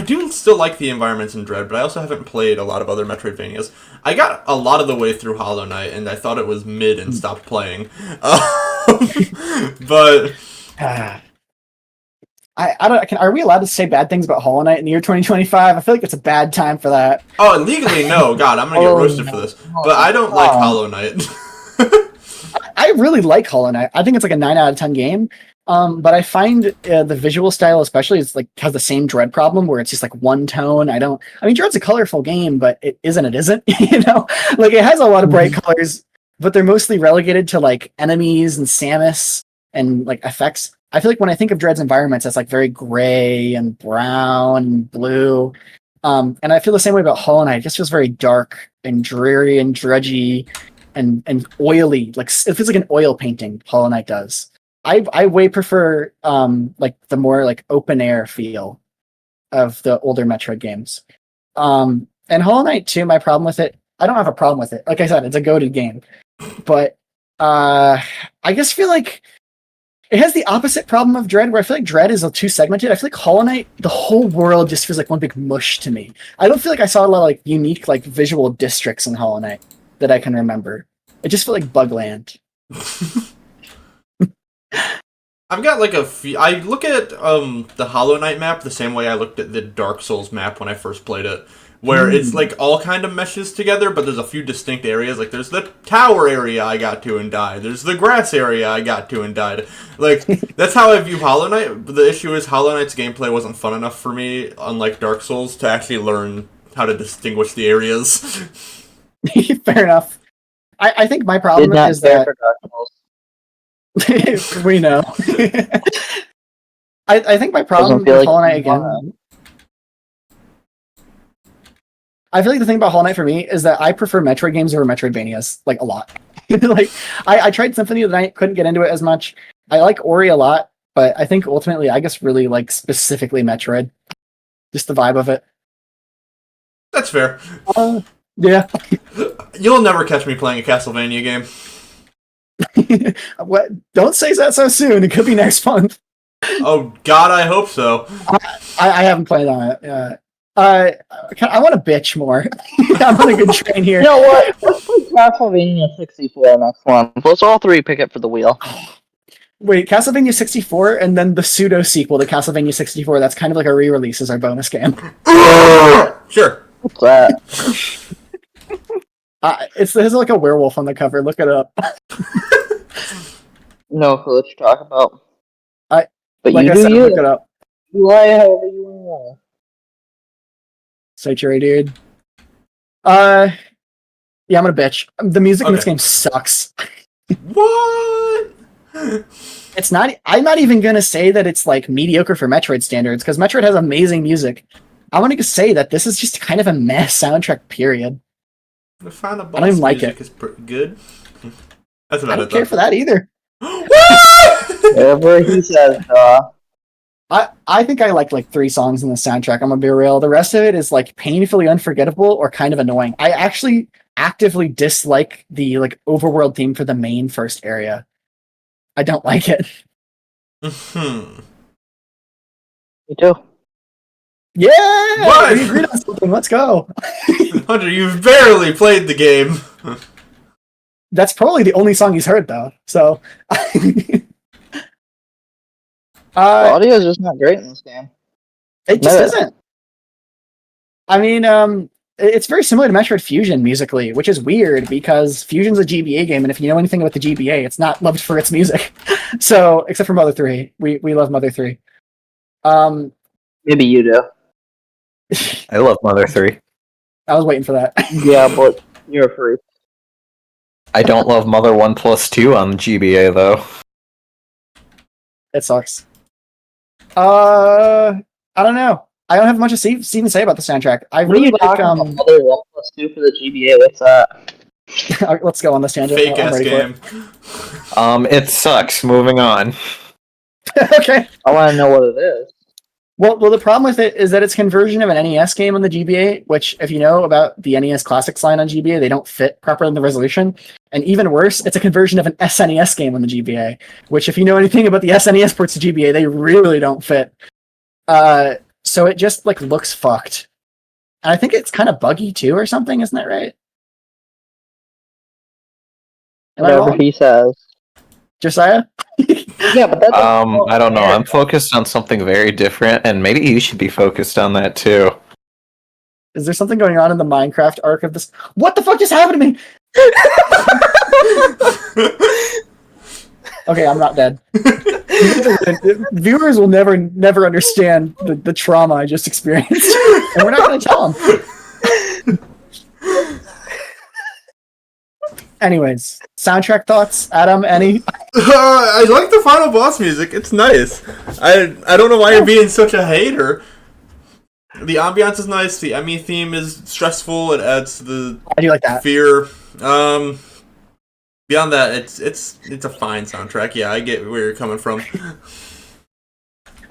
do still like the environments in Dread, but I also haven't played a lot of other Metroidvanias. I got a lot of the way through Hollow Knight, and I thought it was mid and stopped playing. But I don't. Are we allowed to say bad things about Hollow Knight in the year 2025? I feel like it's a bad time for that. Oh, legally no. God, I'm gonna get roasted for this. But I don't like Hollow Knight. I really like Hollow Knight. I think it's like a 9 out of 10 game. But I find the visual style, especially, is like has the same Dread problem where it's just like one tone. I mean, Dread's a colorful game, but it isn't. You know, like it has a lot of bright colors, but they're mostly relegated to like enemies and Samus and like effects. I feel like when I think of Dread's environments, it's like very gray and brown and blue. And I feel the same way about Hollow Knight. It just feels very dark and dreary and drudgy and oily. Like it feels like an oil painting. Hollow Knight does. I way prefer like the more like open air feel of the older Metroid games. And Hollow Knight 2, my problem with it, I don't have a problem with it. Like I said, it's a goated game. But I just feel like it has the opposite problem of Dread, where I feel like Dread is too segmented. I feel like Hollow Knight, the whole world just feels like one big mush to me. I don't feel like I saw a lot of like unique like visual districts in Hollow Knight that I can remember. It just felt like Bugland. I've got like I look at the Hollow Knight map the same way I looked at the Dark Souls map when I first played it, where it's like all kind of meshes together, but there's a few distinct areas. Like there's the tower area I got to and died. There's the grass area I got to and died. Like that's how I view Hollow Knight. But the issue is Hollow Knight's gameplay wasn't fun enough for me, unlike Dark Souls, to actually learn how to distinguish the areas. Fair enough. I think my problem is that we know. I think my problem with Hollow Knight again. I feel like the thing about Hollow Knight for me is that I prefer Metroid games over Metroidvanias, like a lot. Like I tried Symphony of the Night, couldn't get into it as much. I like Ori a lot, but I think ultimately I just really like specifically Metroid. Just the vibe of it. That's fair. Yeah. You'll never catch me playing a Castlevania game. What? Don't say that so soon. It could be next month. Oh God, I hope so. I haven't played on it. I want to bitch more. I'm on a good train here. You know what? Let's play Castlevania 64 next one. Let's all three pick it for the wheel. Wait, Castlevania 64 and then the pseudo sequel to Castlevania 64. That's kind of like a re-release as our bonus game. Sure. What's that? There's like a werewolf on the cover. Look it up. No clue what you're talking about. But like you I do said, you. look it up. You lie however you want. Sanctuary, dude. Yeah, I'm gonna bitch. The music in this game sucks. What? It's not. I'm not even gonna say that it's like mediocre for Metroid standards because Metroid has amazing music. I want to say that this is just kind of a meh soundtrack. Period. The final I don't boss even like music it. is pretty good. That's about I don't it, care though. for that either. Whatever he says, I think I like 3 songs in the soundtrack. I'm gonna be real. The rest of it is like painfully unforgettable or kind of annoying. I actually actively dislike the like overworld theme for the main first area. I don't like it. Hmm. Me too. Yeah, What? we agreed on something. Let's go. Hunter, you've barely played the game. That's probably the only song he's heard though. So, The uh, audio is just not great in this game. it just No. isn't. I mean, it's very similar to Metroid Fusion musically, which is weird because Fusion's a GBA game, and if you know anything about the GBA, it's not loved for its music. So, except for Mother 3, we love Mother 3. Maybe you do. I love Mother 3. I was waiting for that. Yeah, but you're a freak. I don't love Mother 1+2 on GBA, though. It sucks. I don't know. I don't have much to even say about the soundtrack. I What are really you like. talking about? Mother 1+2 for the GBA? What's that? Let's go on this tangent. Fake I'm ass ready game. for It sucks. Moving on. it. Okay. I want to know what it is. Well, the problem with it is that it's conversion of an NES game on the GBA, which, if you know about the NES Classics line on GBA, they don't fit properly in the resolution. And even worse, it's a conversion of an SNES game on the GBA, which, if you know anything about the SNES ports of GBA, they really don't fit. So it just like looks fucked. And I think it's kind of buggy too, or something, isn't that right? Am I Whatever wrong? he says. Josiah? Yeah, but that's I don't know. I'm focused on something very different, and maybe you should be focused on that too. Is there something going on in the Minecraft arc of this? What the fuck just happened to me? Okay, I'm not dead. Viewers will never understand the trauma I just experienced, and we're not going to tell them. Anyways, soundtrack thoughts, Adam? Any? I like the final boss music. It's nice. I don't know why you're being such a hater. The ambiance is nice. The Emmy theme is stressful. It adds to the I do like that. fear. Beyond that, it's a fine soundtrack. Yeah, I get where you're coming from.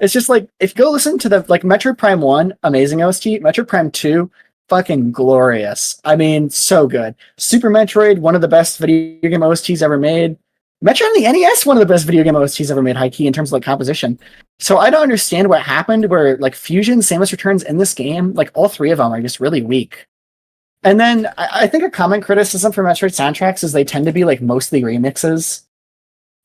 It's just like if you go listen to the like Metroid Prime 1, amazing OST. Metroid Prime 2, fucking glorious. I mean, so good. Super Metroid, one of the best video game OSTs ever made. Metroid on the NES, one of the best video game OSTs ever made, high key, in terms of like composition. So I don't understand what happened where like Fusion, Samus Returns in this game, like all 3 of them are just really weak. And then I think a common criticism for Metroid soundtracks is they tend to be like mostly remixes.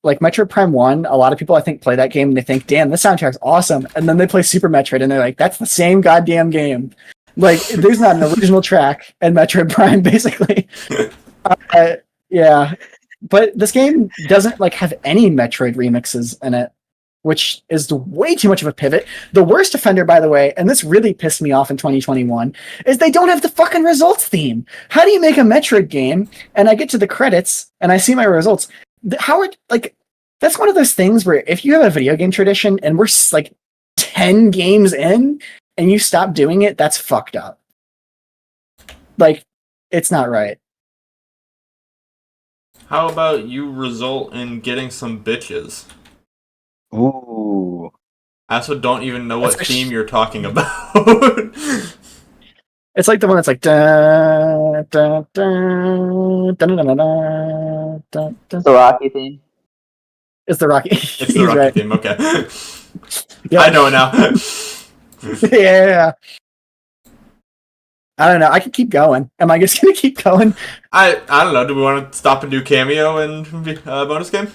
Like Metroid Prime 1, a lot of people I think play that game and they think, damn, this soundtrack's awesome. And then they play Super Metroid and they're like, that's the same goddamn game. Like, there's not an original track in Metroid Prime, basically. Yeah. But this game doesn't like have any Metroid remixes in it, which is way too much of a pivot. The worst offender, by the way, and this really pissed me off in 2021, is they don't have the fucking results theme. How do you make a Metroid game and I get to the credits and I see my results? That's one of those things where if you have a video game tradition and we're like 10 games in and you stop doing it, that's fucked up. Like, it's not right. How about you result in getting some bitches? Ooh. I also don't even know what That's theme you're talking about. It's like the one that's like da da da da da da da da da. the Rocky theme. It's the Rocky. It's the He's Rocky right. theme, okay. Yep. I know it now. Yeah. I don't know. I could keep going. Am I just gonna keep going? I don't know. Do we want to stop and do cameo and bonus game?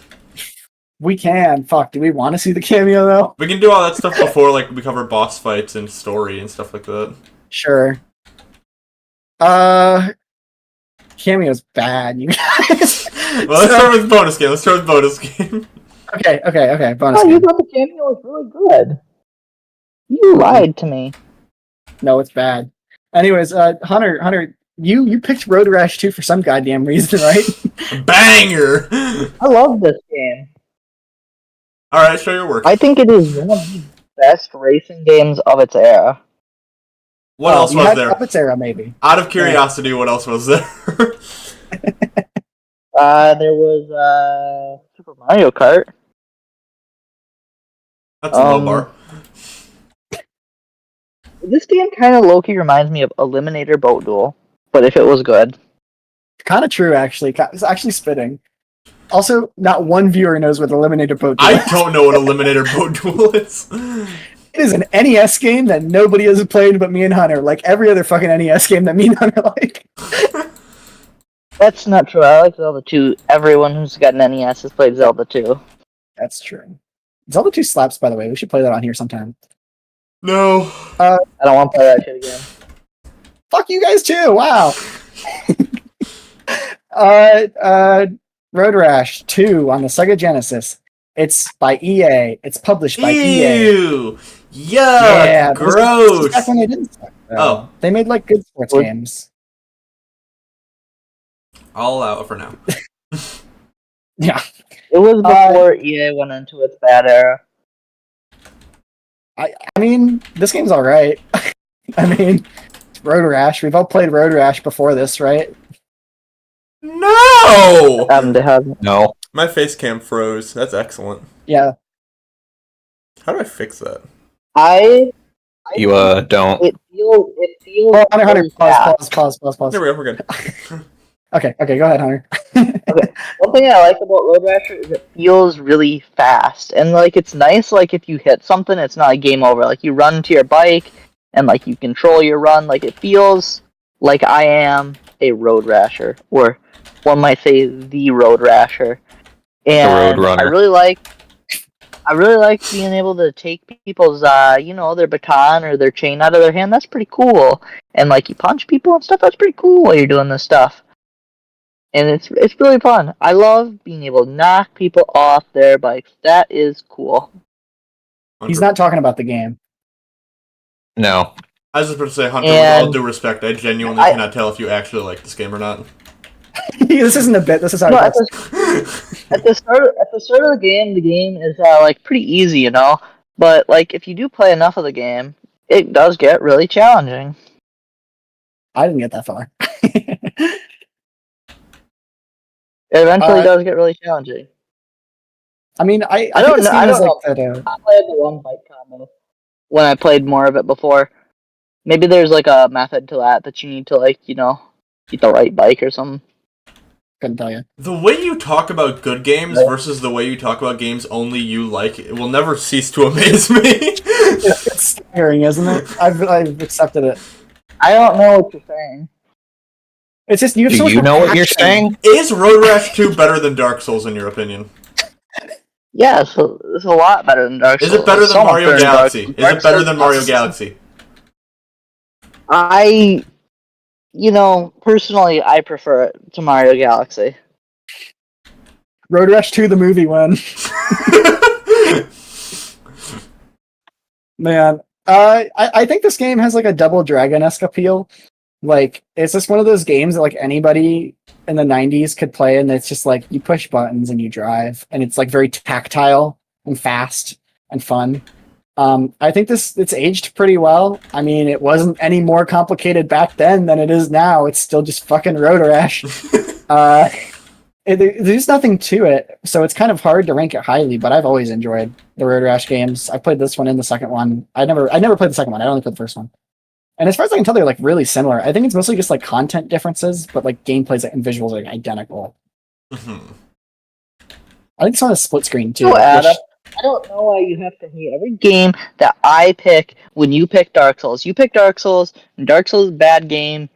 We can. Fuck. Do we want to see the cameo though? We can do all that stuff before, like we cover boss fights and story and stuff like that. Sure. Cameo's bad, you guys. Well, let's start with bonus game. Okay. Bonus Oh, you game. thought the cameo was really good. You lied to me. No, it's bad. Anyways, Hunter, you picked Road Rash 2 for some goddamn reason, right? Banger! I love this game. All right, show your work. I think it is one of the best racing games of its era. What else you was had there? Puppets Era, maybe. Out of curiosity, what else was there? There was Super Mario Kart. That's a low bar. This game kind of low-key reminds me of Eliminator Boat Duel, but if it was good. Kind of true, actually. It's actually spitting. Also, not one viewer knows what Eliminator Boat Duel I is. don't know what Eliminator Boat Duel is. It is an NES game that nobody has played but me and Hunter, like every other fucking NES game that me and Hunter like. That's not true. I like Zelda 2. Everyone who's got an NES has played Zelda 2. That's true. Zelda 2 slaps, by the way. We should play that on here sometime. No. I don't want to play that shit again. Fuck you guys too! Wow! Road Rash 2 on the Sega Genesis. It's by EA. It's published by EA. Ew. Yuck. Yeah, this Gross. is back when they didn't suck, though. Oh. They made like good sports What? games. I'll allow it for now. Yeah. It was before EA went into its bad era. I mean, this game's alright. I mean, it's Road Rash. We've all played Road Rash before this, right? No! They haven't. No. My face cam froze. That's excellent. Yeah. How do I fix that? You, don't. It feels. Oh, Hunter, really fast. pause. There we go, we're good. Okay, go ahead, Hunter. One thing I like about Road Rash is it feels really fast, and like it's nice. Like if you hit something, it's not a game over. Like you run to your bike, and like you control your run. Like it feels like I am a Road Rasher, or one might say the Road Rasher. And Road Runner. I really like being able to take people's their baton or their chain out of their hand. That's pretty cool. And like you punch people and stuff. That's pretty cool while you're doing this stuff. And it's really fun. I love being able to knock people off their bikes. That is cool. He's not talking about the game. No. I was just about to say, Hunter, And with all due respect, I genuinely cannot tell if you actually like this game or not. This isn't a bit. This is how No, it at goes. the start of the game is like pretty easy, you know. But like if you do play enough of the game, it does get really challenging. I didn't get that far. It eventually does get really challenging. I mean, I I think don't this know. game I is don't like know. that. I played the one bike combo when I played more of it before. Maybe there's like a method to that you need to like get the right bike or something. Couldn't tell you. The way you talk about good games versus the way you talk about games only you like, it will never cease to amaze me. It's staggering, isn't it? I've accepted it. I don't know what you're saying. It's just you have so Do much you know more what you're passion. saying? Is Road Rash 2 better than Dark Souls, in your opinion? Yeah, so it's a lot better than Dark Souls. Is it better than So much Mario better than Galaxy? Is Dark it better Souls. than Mario Galaxy? Personally, I prefer it to Mario Galaxy. Road Rash 2, the movie one. Man, I think this game has like a Double Dragon-esque appeal. Like, it's just one of those games that like anybody in the 90s could play, and it's just like you push buttons and you drive, and it's like very tactile and fast and fun. I think it's aged pretty well. I mean, it wasn't any more complicated back then than it is now. It's still just fucking Road Rash. There's nothing to it, so it's kind of hard to rank it highly, but I've always enjoyed the Road Rash games. I played this one and the second one. I never played the second one. I only played the first one. And as far as I can tell, they're like really similar. I think it's mostly just like content differences, but like gameplays and visuals are like, identical. Mm-hmm. I think this one has split screen too. No, Adam. I don't know why you have to hate every game that I pick when you pick Dark Souls. You pick Dark Souls, and Dark Souls is a bad game,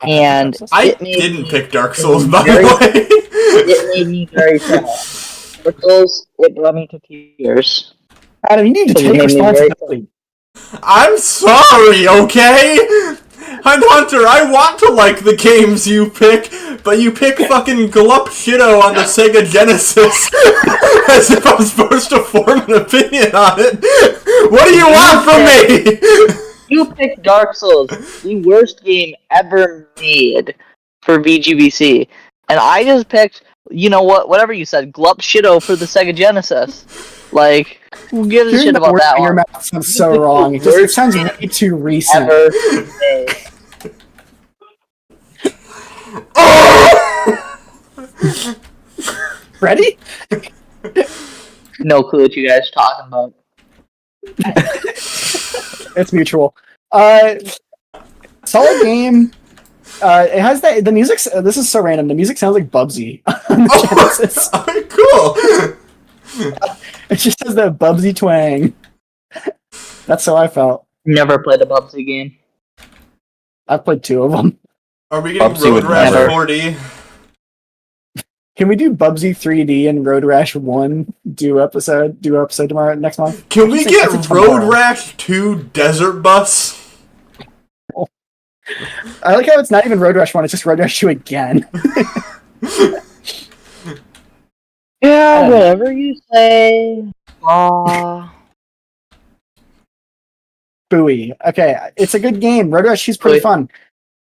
and I didn't pick Dark Souls, by the way. It made me very sad. Dark Souls, it brought me to tears. Adam, you need to take responsibility. I'm sorry, okay? Hunter, I want to like the games you pick, but you pick fucking Glup Shido on the Sega Genesis as if I'm supposed to form an opinion on it. What do you want from me? You picked Dark Souls, the worst game ever made for VGBC, and I just picked you know what? Whatever you said, glup shitto for the Sega Genesis. Like, who gives a Hearing shit that about word that in your one? mouth sounds so wrong. It sounds way too recent. Ever made. Ready? No clue what you guys are talking about. It's mutual. Solid game. It has the music. This is so random. The music sounds like Bubsy on the Genesis. Cool. It just has that Bubsy twang. That's how I felt. Never played a Bubsy game. I've played 2 of them. Are we getting Bubsy Road would Rash never. 4D? Can we do Bubsy 3D and Road Rash 1 do episode tomorrow next month? Can we It's get tomorrow. Road Rash 2 Desert Bus? I like how it's not even Road Rash 1, it's just Road Rash 2 again. Yeah, whatever you say. Booey. Okay, it's a good game. Road Rash 2 is pretty Wait. fun.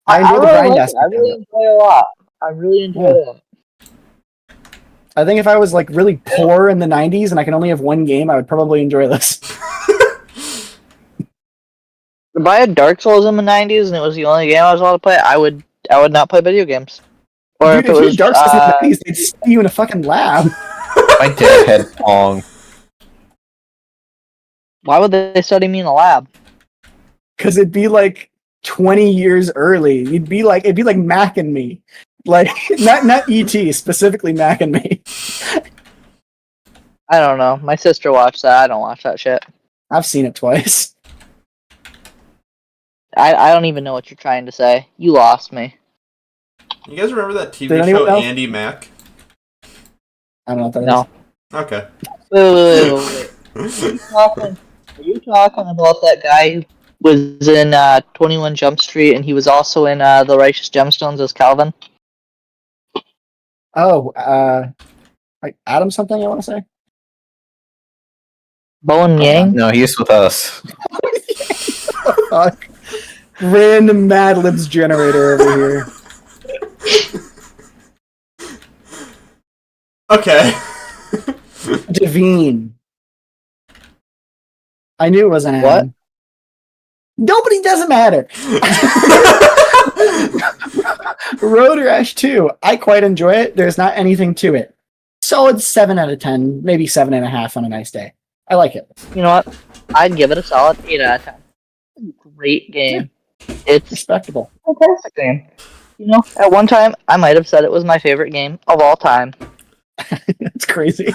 I enjoy the really grind like it. aspect I of really it. enjoy it a lot. I really enjoy it. I think if I was like really poor in the 90s and I can only have one game, I would probably enjoy this. If I had Dark Souls in the 90s and it was the only game I was allowed to play, I would not play video games. Or Dude, if if it you was had Dark Souls in the 90s, they'd stick you in a fucking lab. My dad had Pong. why would they study me in a lab? Because it'd be like 20 years early. It'd be like Mac and Me. Like not ET, specifically Mac and Me. I don't know. My sister watched that. I don't watch that shit. I've seen it twice. I don't even know what you're trying to say. You lost me. You guys remember that TV Did anyone show else? Andy Mac? I don't know what that No. Okay. Wait. Are you talking about that guy who was in 21 Jump Street and he was also in The Righteous Gemstones as Calvin? is. Oh, like Adam something I want to say? Bowen Yang? No, he's with us. Fuck. Random Mad Libs generator over here. Okay. Devine. I knew it wasn't Adam. What? Nobody doesn't matter. Road Rash 2. I quite enjoy it. There's not anything to it. Solid 7 out of 10, maybe 7.5 on a nice day. I like it. You know what? I'd give it a solid 8 out of 10. Great game. It's Respectable. a fantastic game. You know, at one time, I might have said it was my favorite game of all time. That's crazy.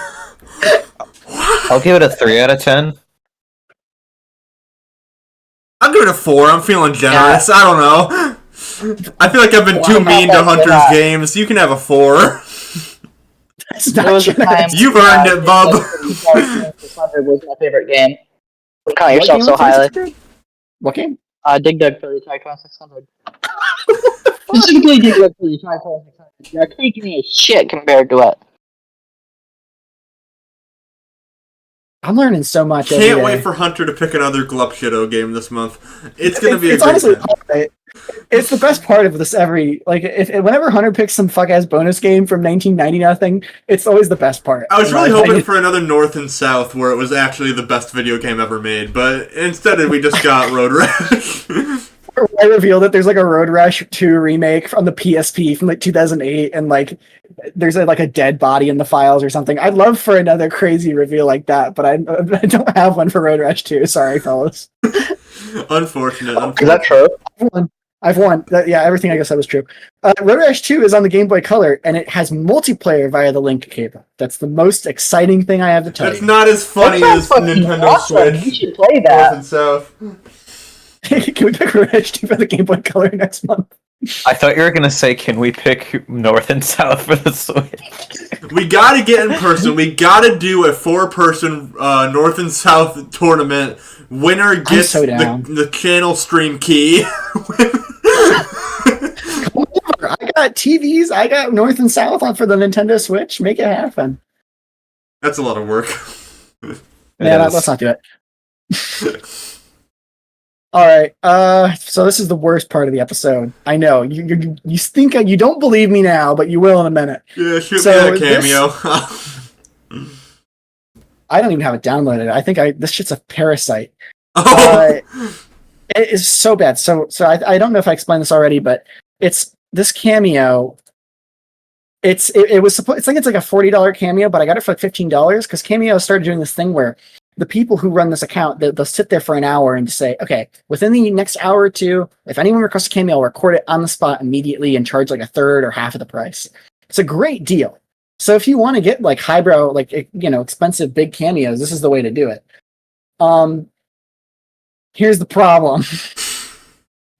I'll give it a 3 out of 10. I'll give it a 4. I'm feeling generous. I don't know. I feel like I've been too mean to Hunter's games. You can have a 4. That's There not was a time generous. You've earned it, bub. 600 was my favorite game. Don't count What yourself game so was highly. 600? What game? Dig Dug for the Atari 2600. Specifically Dig Dug for the Atari 2600. You're taking me a shit compared to it. I'm learning so much. every Can't day. wait for Hunter to pick another Glup Shitto game this month. It's gonna be a It's great honestly, time. it's the best part of this every whenever Hunter picks some fuck ass bonus game from 1990 nothing, it's always the best part. I was in really my hoping opinion. for another North and South where it was actually the best video game ever made, but instead we just got Road Rash. I revealed that there's like a Road Rash 2 remake from the PSP from like 2008, and like there's like a dead body in the files or something. I'd love for another crazy reveal like that, but I don't have one for Road Rash 2. Sorry, fellas. Unfortunate. Is that true? I've won. Yeah, everything I guess that was true. Road Rash 2 is on the Game Boy Color, and it has multiplayer via the link cable. That's the most exciting thing I have to tell It's you. not as funny That as sounds fucking Nintendo awesome. You Switch. should play North that. and South. Can we pick Road Rash 2 for the Game Boy Color next month? I thought you were gonna say, can we pick North and South for the Switch? We gotta get in person. We gotta do a 4-person North and South tournament. Winner gets so down. the channel stream key. I got TVs. I got North and South on for the Nintendo Switch. Make it happen. That's a lot of work. Yeah, let's not do it. All right. So this is the worst part of the episode. I know you think you don't believe me now, but you will in a minute. Yeah, shoot So me that cameo. I don't even have it downloaded. I think this shit's a parasite. Oh. It is so bad. So I don't know if I explained this already, but it's this cameo. It's like a $40 cameo, but I got it for like $15 because Cameo started doing this thing where the people who run this account, they'll sit there for an hour and say, okay, within the next hour or two, if anyone requests a cameo, I'll record it on the spot immediately and charge like a third or half of the price. It's a great deal. So if you want to get like highbrow, like, expensive big cameos, this is the way to do it. Here's the problem.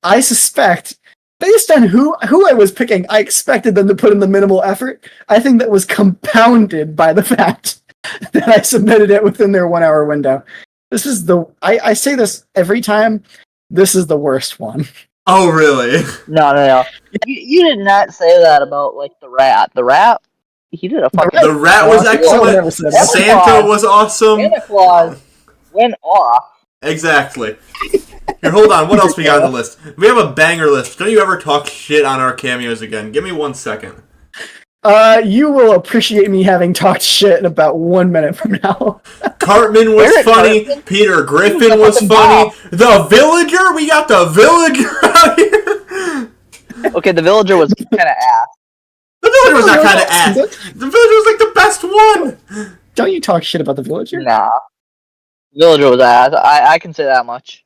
I suspect, based on who I was picking, I expected them to put in the minimal effort. I think that was compounded by the fact that I submitted it within their 1 hour window. This is I say this every time. This is the worst one. Oh, really? No. You did not say that about, like, the rat. The rat, he did a fucking... The rat was excellent. Santa was awesome. Santa Claus went off. Exactly. Here, hold on. What else we got on the list? We have a banger list. Don't you ever talk shit on our cameos again. Give me 1 second. You will appreciate me having talked shit in about 1 minute from now. Cartman was funny. Peter Griffin was funny. The Villager? We got the Villager out here. Okay, the Villager was kind of ass. The Villager was not kind of ass. The Villager was like the best one. Don't you talk shit about the Villager? Nah. Villager was ass. I can say that much.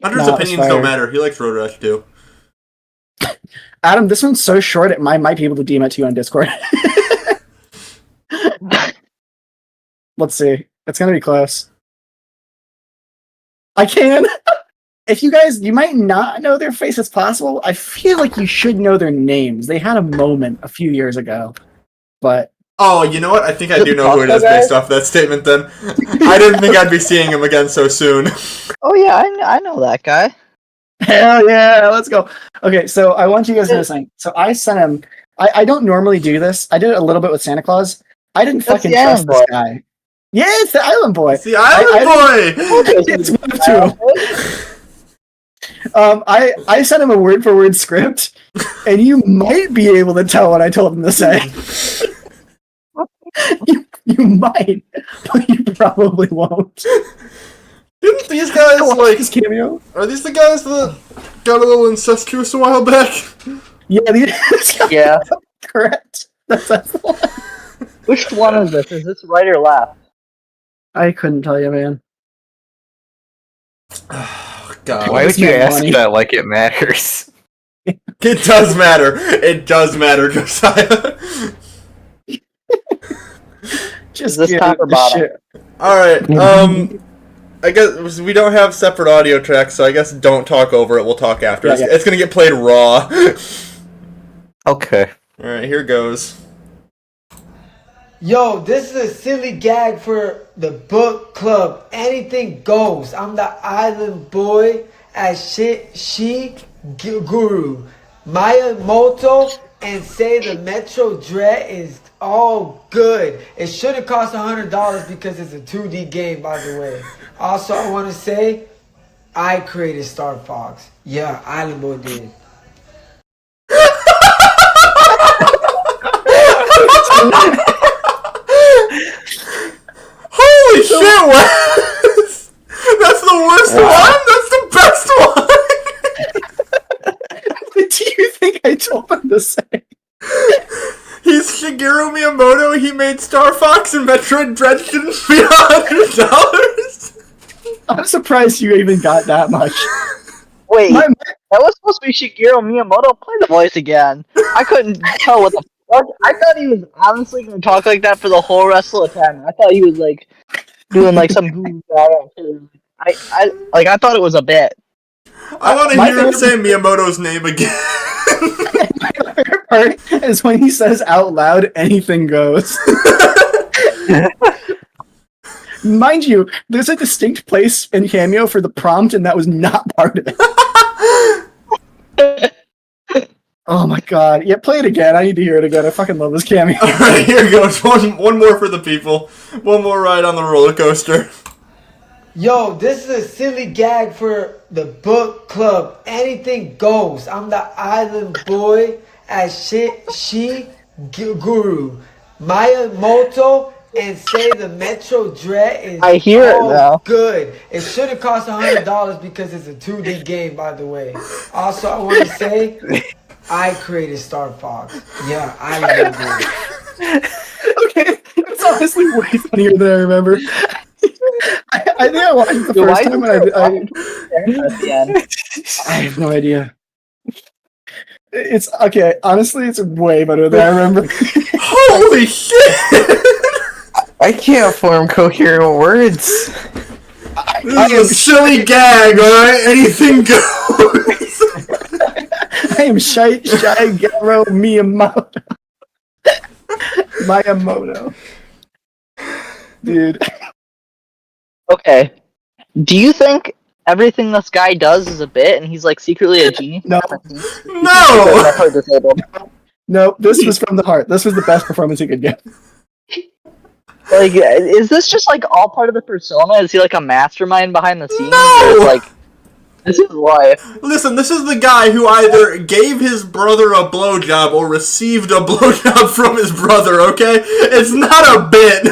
Hunter's opinions don't matter. He likes Road Rash too. Adam, this one's so short, I might be able to DM it to you on Discord. Let's see. It's gonna be close. I can. If you might not know their face, it's possible. I feel like you should know their names. They had a moment a few years ago, but... Oh, you know what? I think I do know who it is based off that statement then. I didn't think I'd be seeing him again so soon. Oh yeah, I know that guy. Hell yeah, let's go. Okay, so I want you guys to know something. So I sent him... I don't normally do this. I did it a little bit with Santa Claus. I didn't fucking trust this guy. Yeah, it's the Island Boy. It's the Island Boy! It's one of two. I sent him a word-for-word script, and you might be able to tell what I told him to say. You might, but you probably won't. Didn't these guys, like... This cameo? Are these the guys that got a little incestuous a while back? Yeah, these guys. Yeah. Correct. That's the one. Which one is this? Is this right or left? I couldn't tell you, man. Oh, God. Why would you ask that like it matters? It does matter. It does matter, Josiah. Just this top or bottom? Alright, I guess we don't have separate audio tracks, so I guess don't talk over it. We'll talk after. Yeah, it's gonna get played raw. Okay. Alright, here goes. Yo, this is a silly gag for the book club. Anything goes. I'm the Island Boy as she guru. Maya Moto and say the Metroid Dread is all good. It shouldn't cost $100 because it's a 2D game, by the way. Also, I want to say, I created Star Fox. Yeah, Island Boy did. Holy shit, Wes! That's the worst one? That's the best one! What do you think I told him to say? He's Shigeru Miyamoto, he made Star Fox and Metroid Dread shouldn't be $100. Oh, I'm surprised you even got that much. Wait, that was supposed to be Shigeru Miyamoto. Play the voice again. I couldn't tell what the fuck. I thought he was honestly going to talk like that for the whole rest of the time. I thought he was like doing like some. I thought it was a bit. I want to hear him say Miyamoto's name again. My favorite part is when he says out loud, "Anything goes." Mind you, there's a distinct place in Cameo for the prompt, and that was not part of it. Oh my god. Yeah, play it again. I need to hear it again. I fucking love this Cameo. Alright, here goes. One more for the people. One more ride on the roller coaster. Yo, this is a silly gag for the book club. Anything goes. I'm the island boy as guru. Maya Moto and say the Metroid Dread is I hear it now. good. It should have cost $100 because it's a 2D game, by the way. Also, I want to say, I created Star Fox. Yeah, I remember it. Okay, it's honestly way funnier than I remember. I think I watched it the first time, and I have no idea. It's okay. Honestly, it's way better than I remember. Holy shit! I can't form coherent words. This is a silly gag, alright? Anything goes! I am Shigeru Miyamoto. Miyamoto. Dude. Okay. Do you think everything this guy does is a bit, and he's like secretly a genius? No. No! No, this was from the heart. This was the best performance he could get. Like, is this just like all part of the persona? Is he like a mastermind behind the scenes? No! Or is, like, this is life. Listen, this is the guy who either gave his brother a blowjob or received a blowjob from his brother, okay? It's not a bit!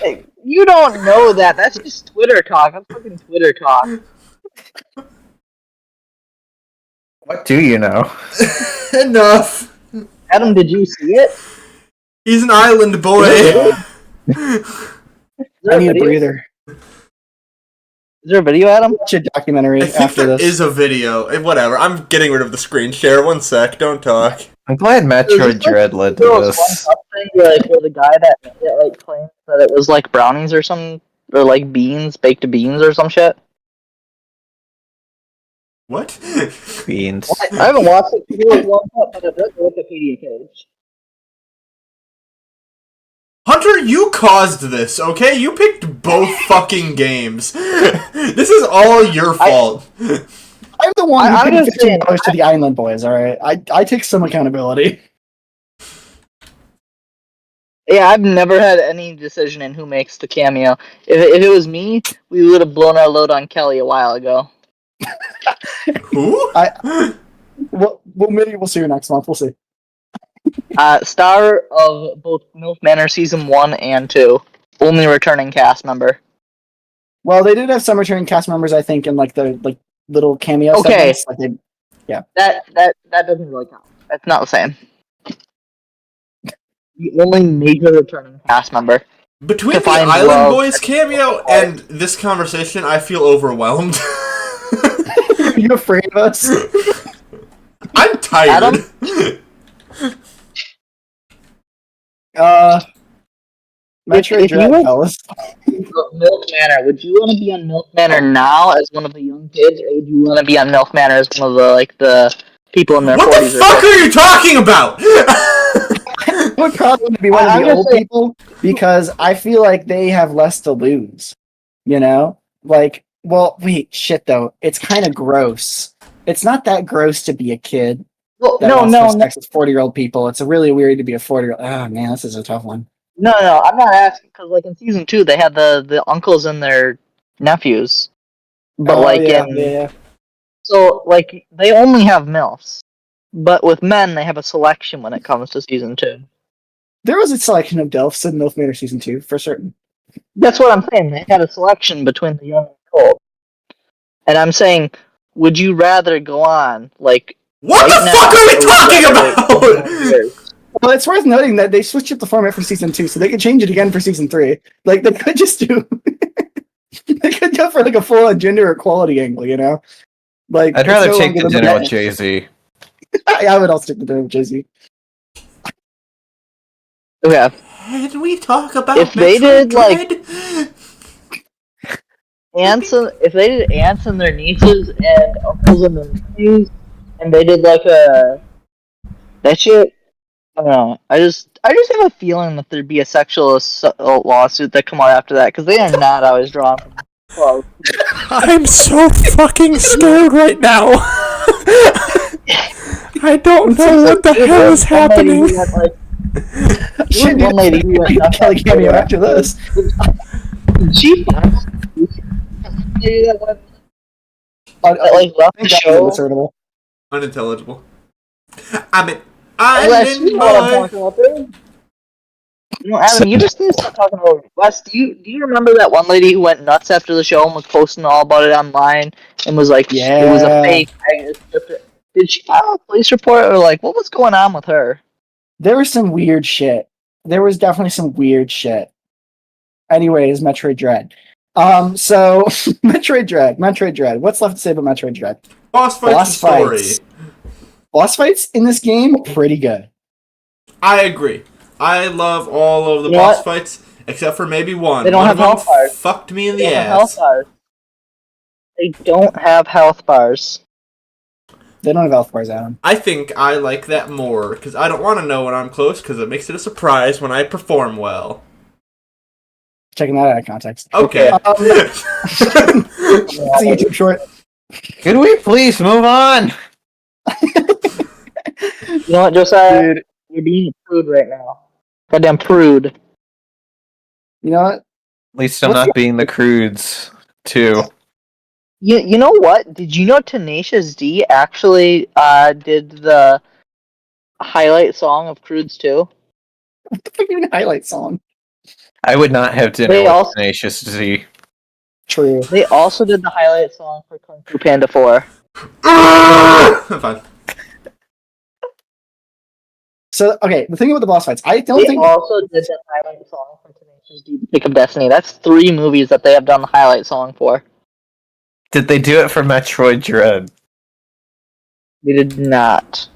Hey, you don't know that. That's just Twitter talk. That's fucking Twitter talk. What do you know? Enough! Adam, did you see it? He's an island boy! I need a breather. Is there a video, Adam? Watch a documentary I think after there this. is a video. Whatever, I'm getting rid of the screen share. One sec, don't talk. I'm glad Metroid Dread led to this. Where the guy that like claimed that it was like brownies or some, or like beans, baked beans or some shit. What? Beans. I haven't watched it for a long time, but I've read the Wikipedia page. Hunter, you caused this, okay? You picked both fucking games. This is all your fault. I'm the one who I'm paid just saying, $15 to the Island Boys, alright? I take some accountability. Yeah, I've never had any decision in who makes the cameo. If it was me, we would have blown our load on Kelly a while ago. Who? Well, maybe we'll see you next month. We'll see. Star of both MILF Manor Season 1 and 2. Only returning cast member. Well, they did have some returning cast members, I think, in like the little cameo Okay. segments. Like That doesn't really count. That's not the same. The only major returning cast member. Between To the find Island love. Boys cameo and this conversation, I feel overwhelmed. Are you afraid of us? I'm tired. Adam? Metroid if you Dread, were- fellas. MILF Manor. Would you want to be on MILF Manor now as one of the young kids, or would you want to be on MILF Manor as one of the people in their What 40s the or fuck 50s? are you talking about? I would probably want to be one of I'm the just old saying- people because I feel like they have less to lose. You know? Like, well, wait, shit though. It's kind of gross. It's not that gross to be a kid. Well, That no, wants to have no, sex with 40-year-old people. It's really weird to be a 40-year-old. Oh man, this is a tough one. no. I'm not asking because, like, in season 2, they had the uncles and their nephews, but Oh, like yeah, in yeah. so like they only have milfs, but with men they have a selection when it comes to season 2. There was a selection of Delphs in MILF Manor Season 2, for certain. That's what I'm saying. They had a selection between the young and the old, and I'm saying, would you rather go on like? What right the now, fuck are or we would you talking rather wait about? 10 more years? Well, it's worth noting that they switched up the format for Season 2, so they could change it again for Season 3. Like, they could just do... they could go for, like, a full-on gender equality angle, you know? Like, I'd it's rather no take longer the dinner with the- Jay-Z. I would also take the dinner with Jay-Z. Okay. Can we talk about If they Metroid did, like- Dread? If they did aunts and their nieces and uncles and their nephews, and they did like that shit, I don't know. I just have a feeling that there'd be a sexual lawsuit that come out after that because they are not always drawn from close. I'm so fucking scared right now. I don't know what the hell is happening. Should do One lady who had a Kelly cameo after this. She finds that one I that like left the think that's show. discernible. Unintelligible. I'm an Wes, you island know what I'm boy. talking about, dude. You know, Adam, you just need to start talking about Wes. Do you remember that one lady who went nuts after the show and was posting all about it online and was like, it was a Yeah. fake? Did she file a police report or like what was going on with her? There was some weird shit. There was definitely some weird shit. Anyways, Metroid Dread. So Metroid Dread. What's left to say about Metroid Dread? Boss fights and story. Boss fights in this game, pretty good. I agree. I love all of the You know boss what? fights except for maybe one. They don't One have of them health bars. fucked me in They the don't have health ass. bars. They don't have health bars. They don't have health bars, Adam. I think I like that more because I don't want to know when I'm close because it makes it a surprise when I perform well. Checking that out of context. Okay. It's a YouTube short. Could we please move on? You know what, Josiah? Dude, You're being a prude right now. Goddamn prude. you know what? At least I'm not being the crudes, too. You know what? Did you know Tenacious D actually did the highlight song of Crudes 2? What the fuck even highlight song? I would not have dinner They with also- Tenacious D. True. They also did the highlight song for Kung Fu Panda 4. I'm fine. So okay, the thing about the boss fights, I don't They think also did the highlight song for Tenacious D, The Pick of Destiny. That's 3 movies that they have done the highlight song for. Did they do it for Metroid Dread? They did not.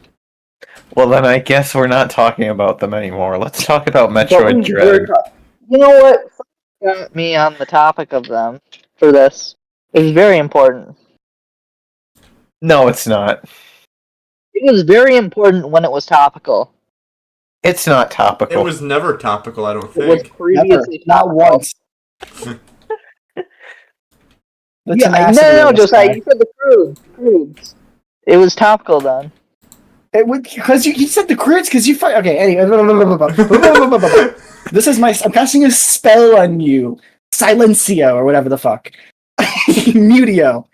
Well, then I guess we're not talking about them anymore. Let's talk about But Metroid we Dread. were You know what? Got me on the topic of them for this. It's very important. No, it's not. It was very important when it was topical. It's not It topical. was never topical, I don't It was think. never, previously not topical. once. The Yeah, tenacity no, of this Josiah, guy. you said the crudes. It was topical then. It would because you said the crits because you fight. Okay, anyway, this is my. I'm casting a spell on you, Silencio or whatever the fuck, Mutio.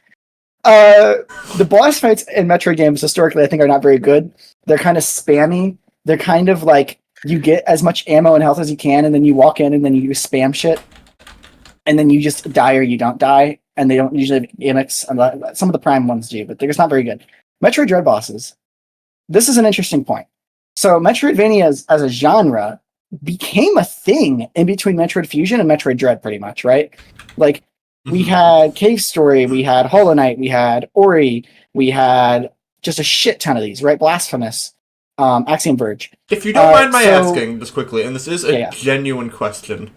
The boss fights in Metroid games historically, I think, are not very good. They're kind of spammy. They're kind of like you get as much ammo and health as you can, and then you walk in and then you spam shit, and then you just die or you don't die, and they don't usually have gimmicks. Some of the prime ones do, but they're just not very good. Metroid Dread bosses. This is an interesting point. So Metroidvania as a genre became a thing in between Metroid Fusion and Metroid Dread, pretty much, right? Like, we had Cave Story, we had Hollow Knight, we had Ori, we had just a shit ton of these, right? Blasphemous, Axiom Verge. If you don't mind my so- asking, just quickly, and this is a Yeah. genuine question,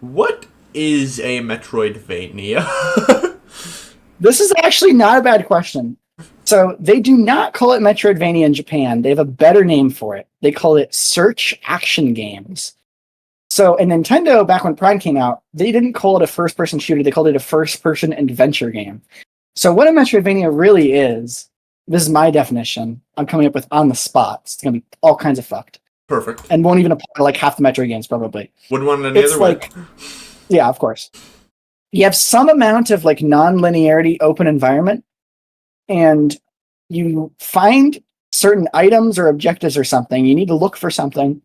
what is a Metroidvania? This is actually not a bad question. So they do not call it Metroidvania in Japan. They have a better name for it. They call it search action games. So in Nintendo, back when Prime came out, they didn't call it a first-person shooter. They called it a first-person adventure game. So what a Metroidvania really is, this is my definition. I'm coming up with on the spot. It's going to be all kinds of fucked. Perfect. And won't even apply to like half the Metroid games, probably. Wouldn't want it any It's other way. like, yeah, of course. You have some amount of like non-linearity open environment, and you find certain items or objectives or something. You need to look for something,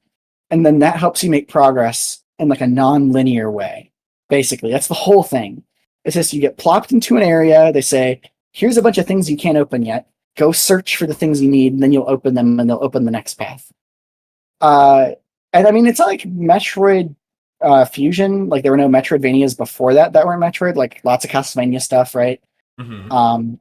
and then that helps you make progress in like a non-linear way. Basically, that's the whole thing. It's just you get plopped into an area. They say, "Here's a bunch of things you can't open yet. Go search for the things you need, and then you'll open them, and they'll open the next path." And I mean, it's not like Metroid Fusion. Like there were no Metroidvanias before that were Metroid. Like lots of Castlevania stuff, right? Mm-hmm.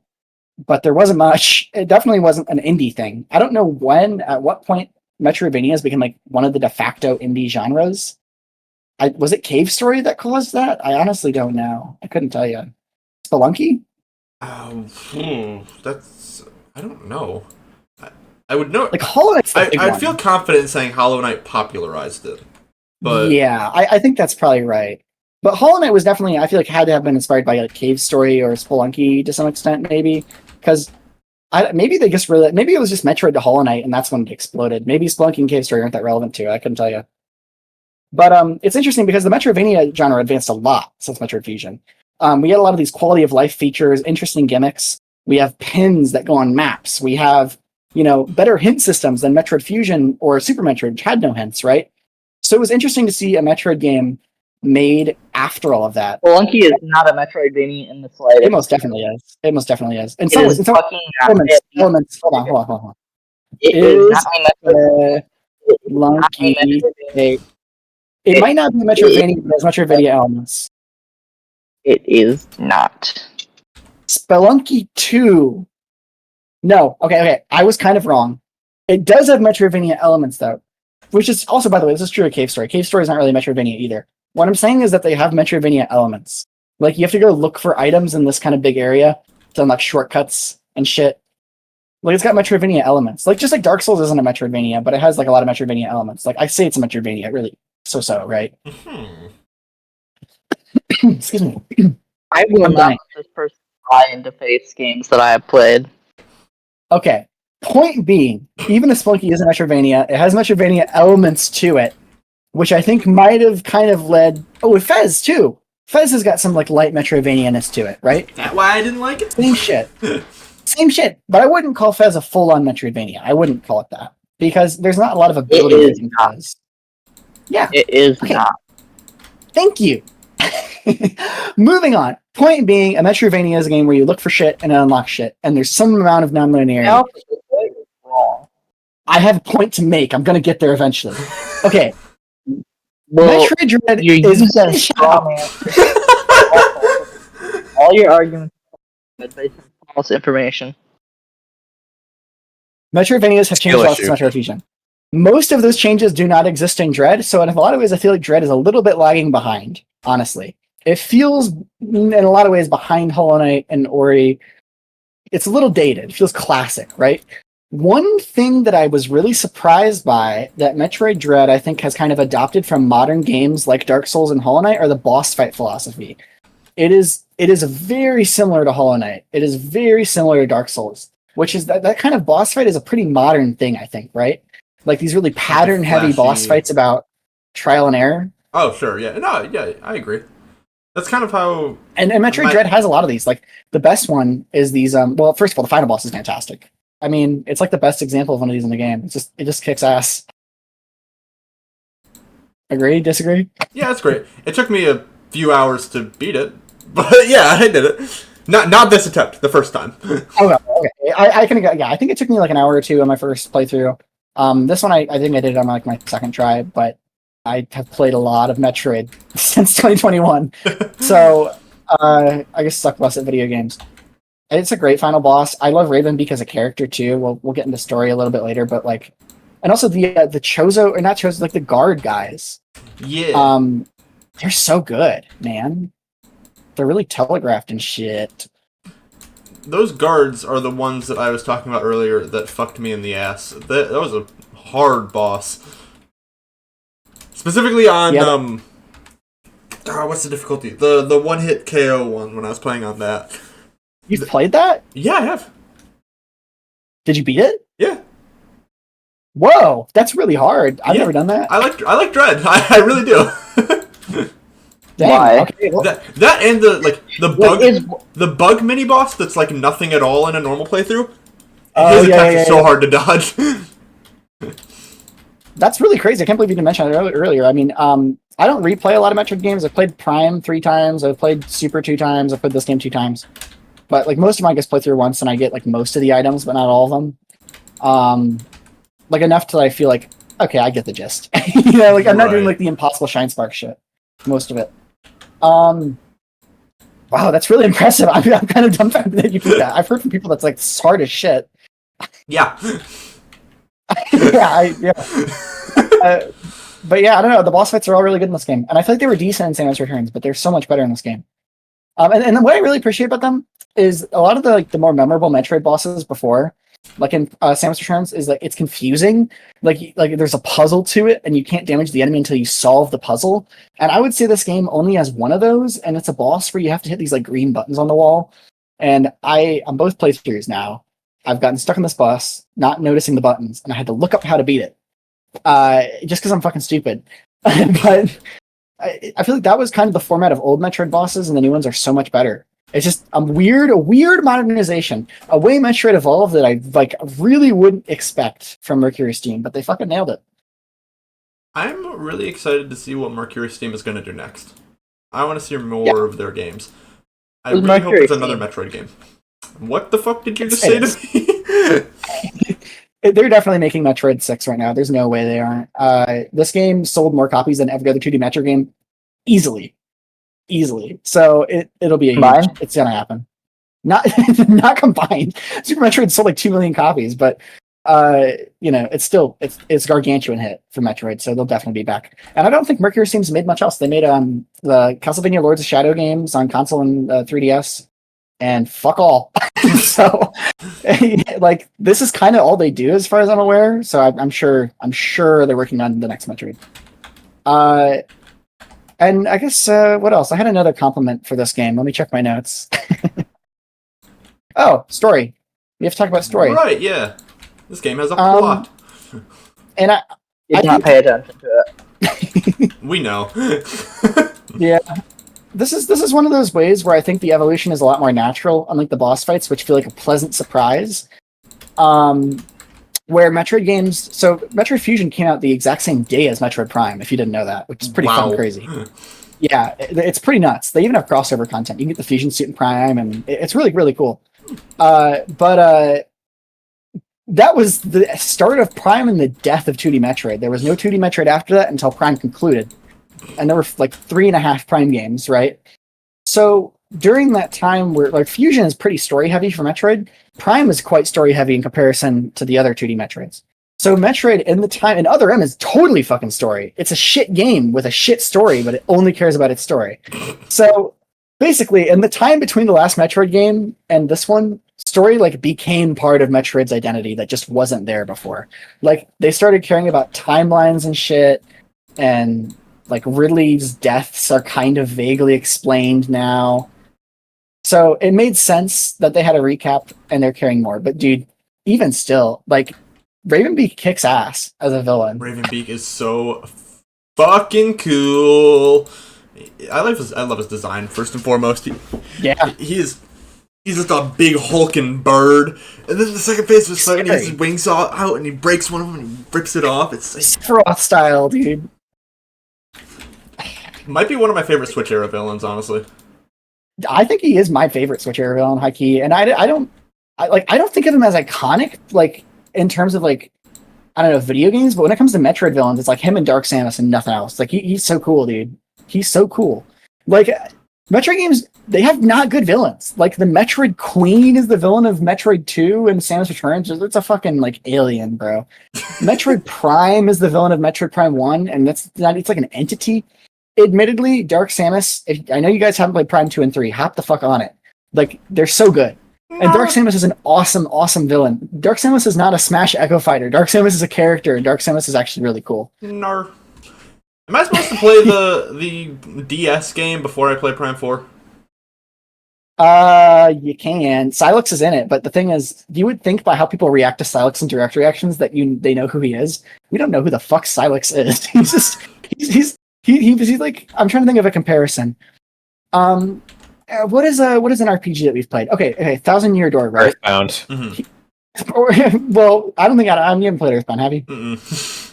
But there wasn't much. It definitely wasn't an indie thing. I don't know at what point Metroidvanias became like one of the de facto indie genres. Was it Cave Story that caused that? I honestly don't know. I couldn't tell you. Spelunky? That's... I don't know. I would know... Like Hollow Knight's the big I'd one. feel confident in saying Hollow Knight popularized it. But yeah, I think that's probably right. But Hollow Knight was definitely, I feel like, had to have been inspired by like Cave Story or Spelunky to some extent, maybe. Because maybe they just really, maybe it was just Metroid to Hollow Knight, and that's when it exploded. Maybe Spelunky and Cave Story aren't that relevant too. I couldn't tell you. But it's interesting because the Metroidvania genre advanced a lot since Metroid Fusion. We had a lot of these quality of life features, interesting gimmicks. We have pins that go on maps. We have, better hint systems than Metroid Fusion or Super Metroid, which had no hints, right? So it was interesting to see a Metroid game made after all of that. Spelunky is not a Metroidvania in the slightest. It most definitely is. It most definitely is. In It some is ways, fucking not. elements. Hold on. It is not a Metroid. Spelunky. It might not be Metroidvania, but it's Metroidvania elements. It is not. Spelunky 2. No, okay. I was kind of wrong. It does have Metroidvania elements, though. Which is also, by the way, this is true of Cave Story. Cave Story is not really Metroidvania either. What I'm saying is that they have Metroidvania elements. Like, you have to go look for items in this kind of big area to unlock shortcuts and shit. Like, it's got Metroidvania elements. Like, just like Dark Souls isn't a Metroidvania, but it has, like, a lot of Metroidvania elements. Like, I say it's a Metroidvania, really. So, right? Excuse me. I will I'm not dying. let this person buy into face games that I have played. Okay. Point being, even if Spelunky isn't Metroidvania, it has Metroidvania elements to it, which I think might have kind of led... Oh, with Fez, too. Fez has got some, like, light Metroidvania-ness to it, right? That's why I didn't like it? Same shit. Same shit. But I wouldn't call Fez a full-on Metroidvania. I wouldn't call it that. Because there's not a lot of ability in Fez. Yeah. It is not. Thank you. Moving on. Point being, a Metroidvania is a game where you look for shit and unlock shit, and there's some amount of non-linearity. No, it's wrong. I have a point to make. I'm going to get there eventually. Okay. Well, Metroid Dread you're is... using straw man. All your arguments are based on false information. Metroidvanias have changed a lot since issue. Metroid Fusion. Most of those changes do not exist in Dread, so in a lot of ways I feel like Dread is a little bit lagging behind, honestly. It feels, in a lot of ways, behind Hollow Knight and Ori. It's a little dated. It feels classic, right? One thing that I was really surprised by that Metroid Dread, I think, has kind of adopted from modern games like Dark Souls and Hollow Knight are the boss fight philosophy. It is very similar to Hollow Knight. It is very similar to Dark Souls, which is that kind of boss fight is a pretty modern thing, I think, right? Like these really pattern-heavy boss fights about trial and error. Oh, sure, yeah. No, yeah, I agree. That's kind of how... And Metroid Dread has a lot of these. Like, the best one is these... well, first of all, the final boss is fantastic. I mean, it's like the best example of one of these in the game. It just kicks ass. Agree? Disagree? Yeah, that's great. It took me a few hours to beat it, but yeah, I did it. Not this attempt, the first time. Okay. I think it took me like an hour or two on my first playthrough. This one I think I did it on like my second try, but I have played a lot of Metroid since 2021. So I guess suck less at video games. It's a great final boss. I love Ravenbeak as a character too. We'll get into story a little bit later, but like, and also the Chozo, or not Chozo, like the guard guys. Yeah. They're so good, man. They're really telegraphed and shit. Those guards are the ones that I was talking about earlier that fucked me in the ass. That was a hard boss. Specifically on what's the difficulty? The one hit KO one when I was playing on that. You've played that? Yeah, I have. Did you beat it? Yeah. Whoa, that's really hard. I've never done that. I like Dread. I really do. Dang, Why? okay, well, that and the bug mini boss that's like nothing at all in a normal playthrough. His attacks are so hard to dodge. That's really crazy. I can't believe you didn't mention it earlier. I mean, I don't replay a lot of Metroid games. I've played Prime 3 times. I've played Super 2 times. I've played this game 2 times. But like most of mine, I just play through once, and I get like most of the items, but not all of them. Like enough till I feel like, okay, I get the gist. You know, like I'm not doing like the impossible Shine Spark shit. Most of it. Wow, that's really impressive. I'm kind of dumbfounded that you did that. I've heard from people that's like hard as shit. Yeah. But yeah, I don't know. The boss fights are all really good in this game, and I feel like they were decent in Samus Returns, but they're so much better in this game. And what I really appreciate about them is a lot of the more memorable Metroid bosses before, like in Samus Returns, is like it's confusing. Like there's a puzzle to it, and you can't damage the enemy until you solve the puzzle. And I would say this game only has one of those, and it's a boss where you have to hit these like green buttons on the wall. And on both playthroughs now, I've gotten stuck on this boss, not noticing the buttons, and I had to look up how to beat it. Just because I'm fucking stupid. But I feel like that was kind of the format of old Metroid bosses, and the new ones are so much better. It's just a weird modernization, a way Metroid evolved that I like really wouldn't expect from Mercury Steam, but they fucking nailed it. I'm really excited to see what Mercury Steam is going to do next. I want to see more of their games. I really hope it's another Metroid game. What the fuck did you just say to me? They're definitely making Metroid 6 right now. There's no way they aren't. This game sold more copies than every other 2D Metroid game. Easily. So it'll be it's gonna happen. Not not combined. Super Metroid sold like 2 million copies, but it's still it's gargantuan hit for Metroid, so they'll definitely be back. And I don't think Mercury Steam's made much else. They made the Castlevania Lords of Shadow games on console and 3DS, and fuck all. So like this is kind of all they do as far as I'm aware. So I'm sure they're working on the next Metroid. And I guess what else? I had another compliment for this game. Let me check my notes. Oh, story. We have to talk about story. Right, yeah. This game has a plot. And I did not pay attention to it. We know. Yeah. This is one of those ways where I think the evolution is a lot more natural, unlike the boss fights, which feel like a pleasant surprise. Where Metroid games, so Metroid Fusion came out the exact same day as Metroid Prime, if you didn't know that, which is pretty fucking crazy. Yeah, it's pretty nuts. They even have crossover content. You can get the Fusion suit in Prime, and it's really, really cool. But that was the start of Prime and the death of 2D Metroid. There was no 2D Metroid after that until Prime concluded. And there were like 3.5 Prime games, right? So during that time where like Fusion is pretty story heavy for Metroid, Prime is quite story heavy in comparison to the other 2D Metroids. So Metroid in the time in Other M is totally fucking story. It's a shit game with a shit story, but it only cares about its story. So basically, in the time between the last Metroid game and this one, story like became part of Metroid's identity that just wasn't there before. Like they started caring about timelines and shit, and like Ridley's deaths are kind of vaguely explained now. So it made sense that they had a recap and they're caring more. But dude, even still, like Ravenbeak kicks ass as a villain. Ravenbeak is so fucking cool. I love his design first and foremost. He's just a big hulking bird, and then the second phase was like he has his wings out and he breaks one of them and he rips it off. It's like Sephiroth style, dude. Might be one of my favorite Switch era villains, honestly. I think he is my favorite Switch era villain, high key, and I don't think of him as iconic, like in terms of like I don't know video games, but when it comes to Metroid villains, it's like him and Dark Samus and nothing else. Like he's so cool, dude. He's so cool. Like Metroid games, they have not good villains. Like the Metroid Queen is the villain of Metroid 2 and Samus Returns. It's a fucking like alien, bro. Metroid Prime is the villain of Metroid Prime 1, and it's like an entity. Admittedly, Dark Samus, I know you guys haven't played Prime 2 and 3, hop the fuck on it. Like, they're so good. No. And Dark Samus is an awesome, awesome villain. Dark Samus is not a Smash Echo Fighter. Dark Samus is a character, and Dark Samus is actually really cool. No. Am I supposed to play the DS game before I play Prime 4? You can. Silex is in it, but the thing is, you would think by how people react to Silex in direct reactions that they know who he is. We don't know who the fuck Silex is. He's like, I'm trying to think of a comparison. What is an RPG that we've played? Okay, Thousand Yea Door, right? Earthbound. Mm-hmm. Well, I don't think you haven't played Earthbound, have you? Mm-mm.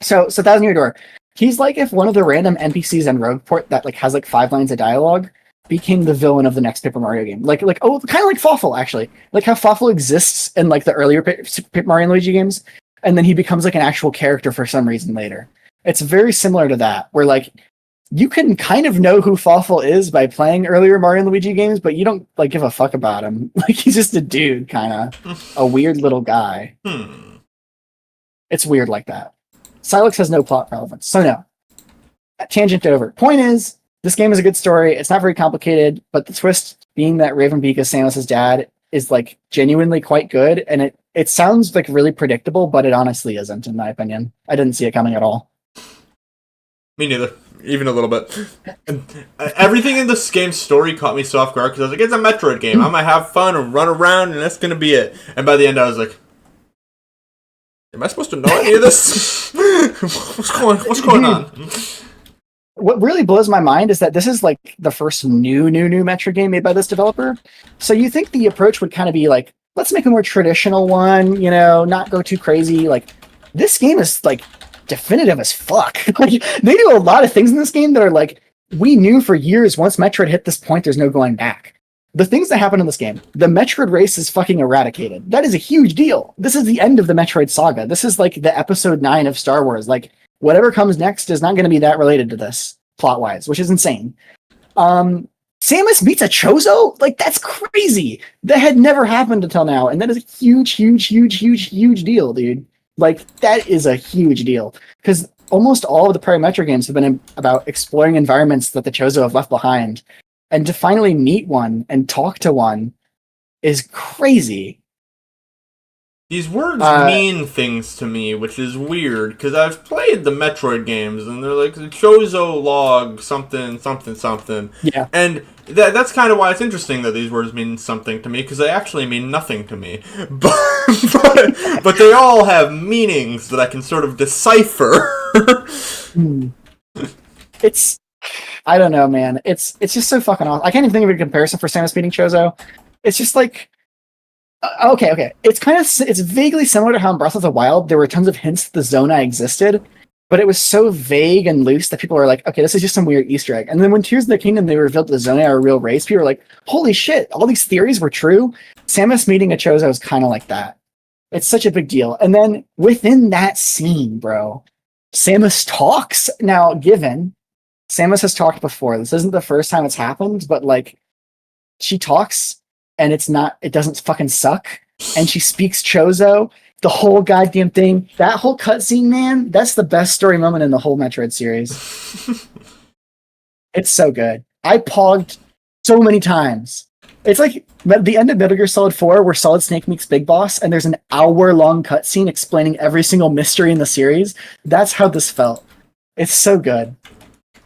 So Thousand Yea Door, he's like if one of the random NPCs in Rogueport that like has like 5 lines of dialogue became the villain of the next Paper Mario game. Like kind of like Fawful actually, like how Fawful exists in like the earlier Paper Mario and Luigi games, and then he becomes like an actual character for some reason later. It's very similar to that, where like you can kind of know who Fawful is by playing earlier Mario and Luigi games, but you don't like give a fuck about him. Like he's just a dude, kind of a weird little guy. It's weird like that. Silex has no plot relevance, so no. Tangent over. Point is, this game is a good story. It's not very complicated, but the twist being that Ravenbeak is Samus's dad is like genuinely quite good, and it sounds like really predictable, but it honestly isn't, in my opinion. I didn't see it coming at all. Me neither. Even a little bit. And everything in this game's story caught me so off guard because I was like, it's a Metroid game. I'm going to have fun and run around and that's going to be it. And by the end I was like, am I supposed to know any of this? What's going on? What really blows my mind is that this is like the first new Metroid game made by this developer. So you think the approach would kind of be like, let's make a more traditional one, you know, not go too crazy. Like, this game is like definitive as fuck. Like, they do a lot of things in this game that are like, we knew for years once Metroid hit this point, there's no going back. The things that happen in this game, the Metroid race is fucking eradicated. That is a huge deal. This is the end of the Metroid saga. This is like the episode 9 of Star Wars. Like, whatever comes next is not going to be that related to this, plot-wise, which is insane. Samus meets a Chozo? Like, that's crazy. That had never happened until now, and that is a huge deal, dude. Like, that is a huge deal. Because almost all of the prior Metroid games have been about exploring environments that the Chozo have left behind. And to finally meet one and talk to one is crazy. These words mean things to me, which is weird, because I've played the Metroid games, and they're like, Chozo log something. Yeah. And that's kind of why it's interesting that these words mean something to me, because they actually mean nothing to me. But they all have meanings that I can sort of decipher. It's... I don't know, man. It's just so fucking awesome. I can't even think of a comparison for Samus meeting Chozo. It's just like... Okay. It's vaguely similar to how in Breath of the Wild there were tons of hints that the Zona existed, but it was so vague and loose that people were like, okay, this is just some weird Easter egg. And then when Tears of the Kingdom, they revealed the Zona are a real race, people were like, holy shit, all these theories were true. Samus meeting a Chozo is kind of like that. It's such a big deal. And then within that scene, bro, Samus talks. Now, given Samus has talked before, this isn't the first time it's happened, but like, she talks and it doesn't fucking suck. And she speaks Chozo, the whole goddamn thing. That whole cutscene, man, that's the best story moment in the whole Metroid series. It's so good. I pogged so many times. It's like the end of Metal Gear Solid 4 where Solid Snake meets Big Boss and there's an hour-long cutscene explaining every single mystery in the series. That's how this felt. It's so good.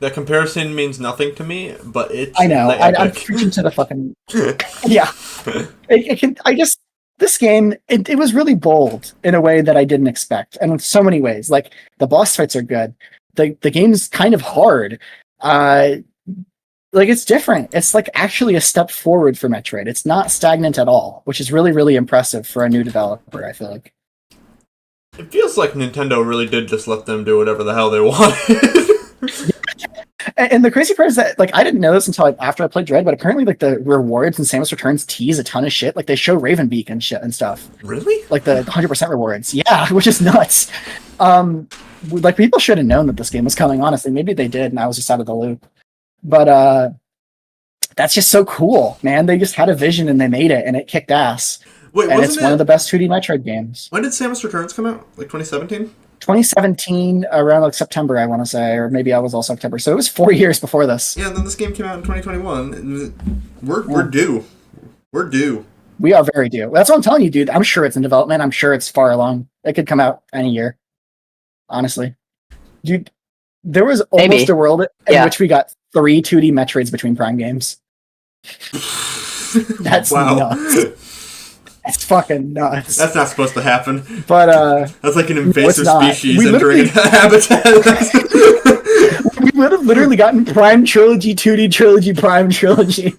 That comparison means nothing to me, but it's... I know. I'm preaching to the fucking... Yeah. This game, it was really bold in a way that I didn't expect. And in so many ways. Like, the boss fights are good. The game's kind of hard. Like, it's different. It's like actually a step forward for Metroid. It's not stagnant at all, which is really, really impressive for a new developer, I feel like. It feels like Nintendo really did just let them do whatever the hell they wanted. And the crazy part is that, like, I didn't know this until like, after I played Dread, but apparently, like, the rewards in Samus Returns tease a ton of shit. Like, they show Ravenbeak and shit and stuff. Really? Like, the 100% rewards. Yeah, which is nuts. Like, people should have known that this game was coming, honestly. Maybe they did, and I was just out of the loop. But, that's just so cool, man. They just had a vision, and they made it, and it kicked ass. Wait, and it's one of the best 2D Metroid games. When did Samus Returns come out? Like 2017? 2017, around like September, I want to say, or maybe I was all September. So it was 4 years before this. Yeah, and then this game came out in 2021. We're due. We're due. We are very due. That's what I'm telling you, dude. I'm sure it's in development. I'm sure it's far along. It could come out any year. Honestly. Dude, there was almost a world in which we got 3 2D Metroids between Prime games. That's nuts. It's fucking nuts. That's not supposed to happen. But that's like an invasive species we entering a habitat. We would have literally gotten Prime Trilogy, 2D Trilogy, Prime Trilogy.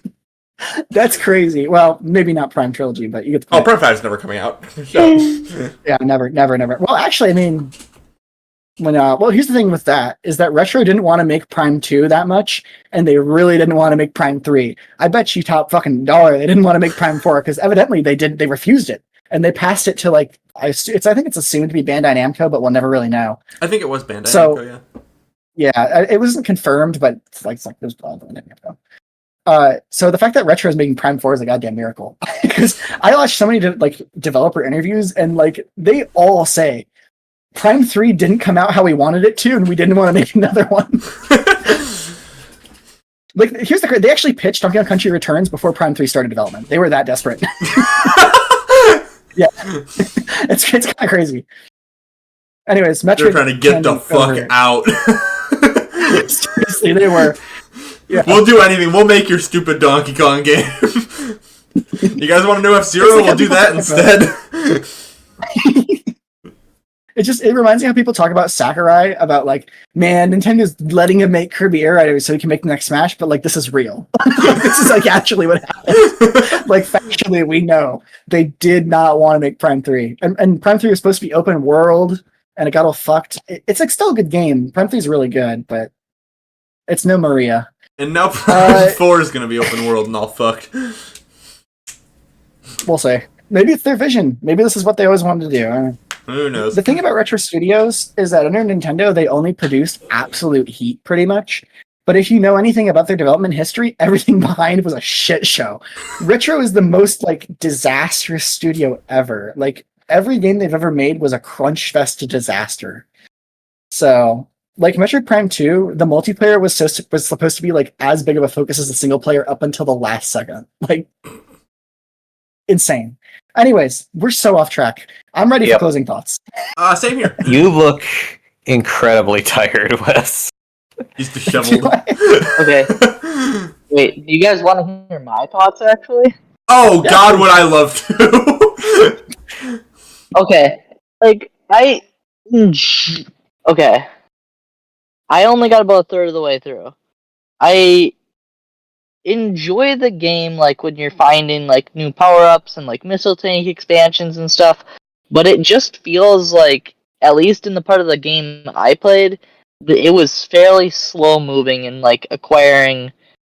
That's crazy. Well, maybe not Prime Trilogy, but you get the point. Prime 5 is never coming out. Yeah, never. Well, actually, I mean, here's the thing with that, is that Retro didn't want to make Prime 2 that much, and they really didn't want to make Prime 3. I bet you top fucking dollar they didn't want to make Prime 4, because evidently they refused it. And they passed it to, like, I think it's assumed to be Bandai Namco, but we'll never really know. I think it was Bandai Namco, yeah. Yeah, it wasn't confirmed, but it's like it was Bandai Namco. So the fact that Retro is making Prime 4 is a goddamn miracle. Because I watched so many developer interviews, and like they all say Prime 3 didn't come out how we wanted it to, and we didn't want to make another one. Like, here's they actually pitched Donkey Kong Country Returns before Prime 3 started development. They were that desperate. Yeah. It's kind of crazy. Anyways, Metroid... They're trying to get the fuck out. Seriously, they were. Yeah. We'll do anything. We'll make your stupid Donkey Kong game. You guys want to know F-Zero? We'll do that instead. it reminds me how people talk about Sakurai about like, man, Nintendo's letting him make Kirby Air Rider so he can make the next Smash, but like this is real. This is like actually what happened. Like factually, we know they did not want to make Prime 3, and Prime 3 was supposed to be open world, and it got all fucked. It's like still a good game. Prime 3 is really good, but it's no Maria. And now Prime 4 is going to be open world and all fucked. We'll say. Maybe it's their vision. Maybe this is what they always wanted to do. I don't know. Who knows? The thing about Retro Studios is that under Nintendo, they only produced absolute heat, pretty much. But if you know anything about their development history, everything behind was a shit show. Retro is the most like disastrous studio ever. Like every game they've ever made was a crunch fest disaster. So, like Metroid Prime 2, the multiplayer was supposed to be like as big of a focus as the single player up until the last second. Like insane. Anyways, we're so off track. I'm ready for closing thoughts. Same here. You look incredibly tired, Wes. He's disheveled. Okay. Wait, do you guys want to hear my thoughts, actually? Oh, yeah. God, would I love to. Okay. Like, Okay. I only got about a third of the way through. I enjoy the game, like, when you're finding, like, new power-ups and, like, missile tank expansions and stuff, but it just feels like, at least in the part of the game I played, it was fairly slow-moving in, like, acquiring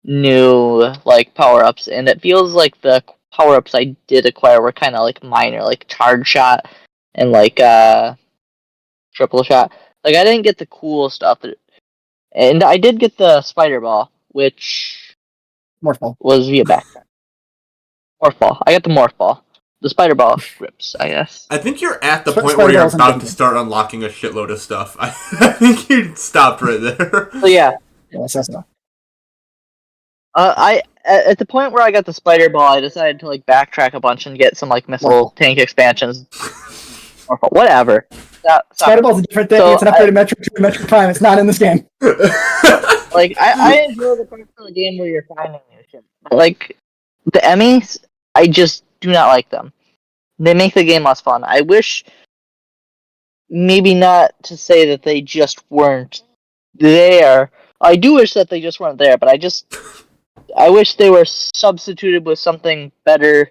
new, like, power-ups, and it feels like the power-ups I did acquire were kind of, like, minor, like, charge shot and, like, triple shot. Like, I didn't get the cool stuff, and I did get the spider ball, which Morph ball was via backpack. Morph ball. I got the morph ball. The spider ball rips, I guess. I think you're at the point where you're about to start unlocking a shitload of stuff. I think you stopped right there. So yeah. that's enough. At the point where I got the spider ball, I decided to like backtrack a bunch and get some like missile tank expansions. Whatever. Spider ball's a different thing. So it's an upgraded Metroid Prime. It's not in this game. Like I enjoy the parts of the game where you're finding new shit. But, like the Emmys, I just do not like them. They make the game less fun. I wish, maybe not to say that they just weren't there. I do wish that they just weren't there, but I wish they were substituted with something better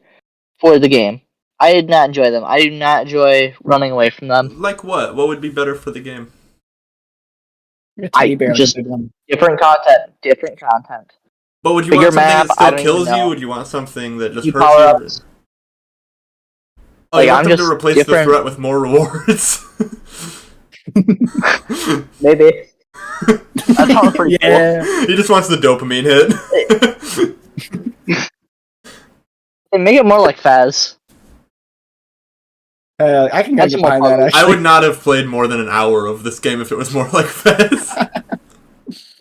for the game. I did not enjoy them. I do not enjoy running away from them. Like what? What would be better for the game? Just different content. But would you want something that still kills you? Would you want something that just hurts you? Oh, like, you want them to replace the threat with more rewards? Maybe. That sounds pretty cool. He just wants the dopamine hit. They make it more like Faz. I can get behind that, actually. I would not have played more than an hour of this game if it was more like Fez.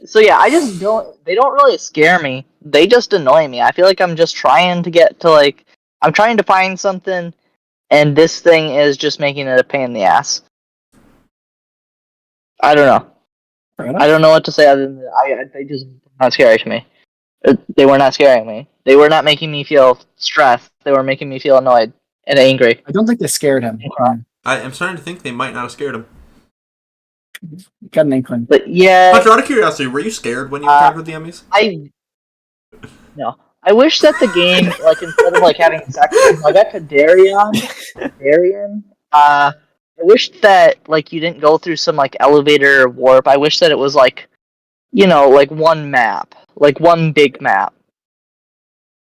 So yeah, they don't really scare me. They just annoy me. I feel like I'm just trying to get to like, I'm trying to find something, and this thing is just making it a pain in the ass. I don't know. I don't know what to say other than they just not scary to me. They were not scaring me. They were not making me feel stressed. They were making me feel annoyed and angry. I don't think they scared him. I am starting to think they might not have scared him. Got an inkling. But yeah. But out of curiosity, were you scared when you encountered the Emmys? No. I wish that the game, like, instead of like having sections, I got to Darien. I wish that like you didn't go through some like elevator warp. I wish that it was like, like one map, like one big map.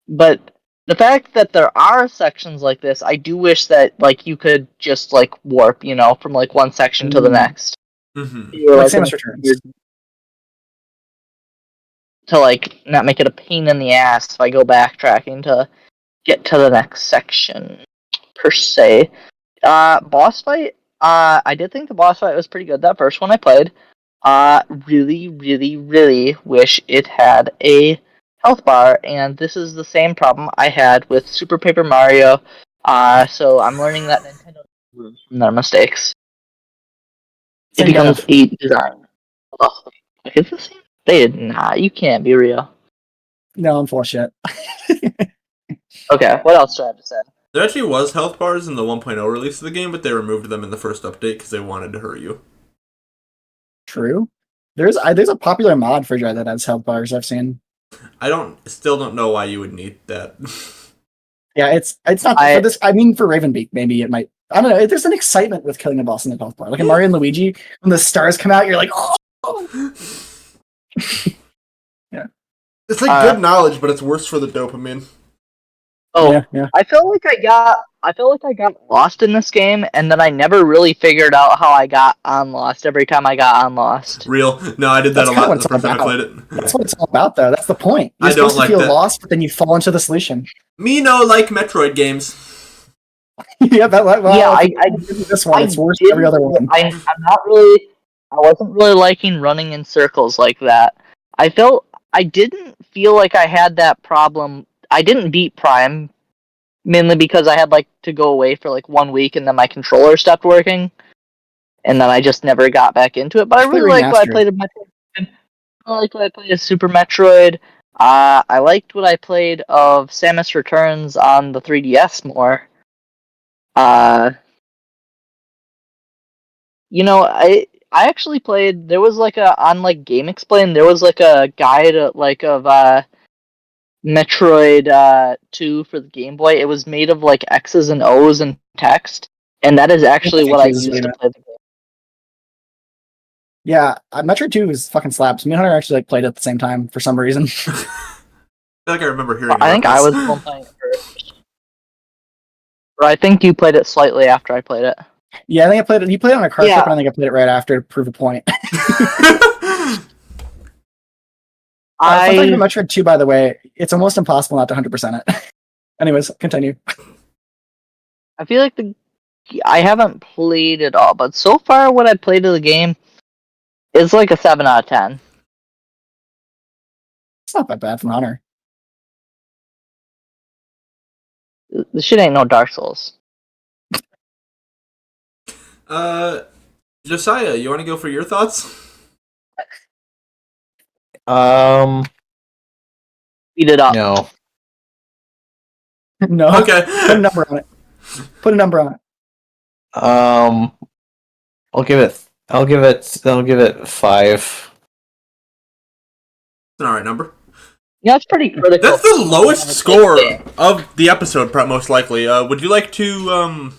But the fact that there are sections like this, I do wish that like you could just like warp, from like one section to the next. Mm-hmm. Like Samus Returns. To like not make it a pain in the ass if I go backtracking to get to the next section, per se. Boss fight. I did think the boss fight was pretty good. That first one I played. Really, really, really wish it had a health bar, and this is the same problem I had with Super Paper Mario. So I'm learning that Nintendo learns from their mistakes. It becomes a design. Oh, is this? They did not. You can't be real. No, I'm full of shit. Okay, what else do I have to say? There actually was health bars in the 1.0 release of the game, but they removed them in the first update because they wanted to hurt you. True. There's a popular mod for Dread that has health bars I've seen. Still don't know why you would need that. Yeah, it's not for this. I mean, for Ravenbeak, maybe it might. I don't know. There's an excitement with killing a boss in the health bar. Like in Mario and Luigi, when the stars come out, you're like, oh. Yeah. It's like good knowledge, but it's worse for the dopamine. Oh, yeah. I feel like I got lost in this game, and then I never really figured out how I got on Lost every time I got on Lost. Real? No, I did that a lot the first time I played it. That's what it's all about, though. That's the point. You're supposed to feel lost, but then you fall into the solution. Me no like Metroid games. Yeah, I this one. It's worse than every other one. I wasn't really liking running in circles like that. I didn't feel like I had that problem. I didn't beat Prime, mainly because I had to go away for 1 week and then my controller stopped working, and then I just never got back into it. But I really liked what I played of Metroid. I liked what I played of Super Metroid. I liked what I played of Samus Returns on the 3DS more. I actually played. There was on Game Explain. There was a guide of Metroid 2 for the Game Boy. It was made of X's and O's and text, and that is actually what I used to play the game. Yeah, Metroid 2 is fucking slaps. Me and Hunter actually played it at the same time for some reason. I feel like I remember hearing. I think I was the one playing it first, or I think you played it slightly after I played it. Yeah, I think I played it. You played it on a card trip, and I think I played it right after to prove a point. Fun fact about Metroid 2, by the way, it's almost impossible not to 100% it. Anyways, continue. I feel like I haven't played it all, but so far what I played of the game is a 7 out of 10. It's not that bad from Hunter. This shit ain't no Dark Souls. Josiah, you want to go for your thoughts? Beat it up. No. No. Okay. Put a number on it. Put a number on it. I'll give it 5. It's an alright number. Yeah, it's pretty critical. That's the lowest score of the episode, most likely. Would you like to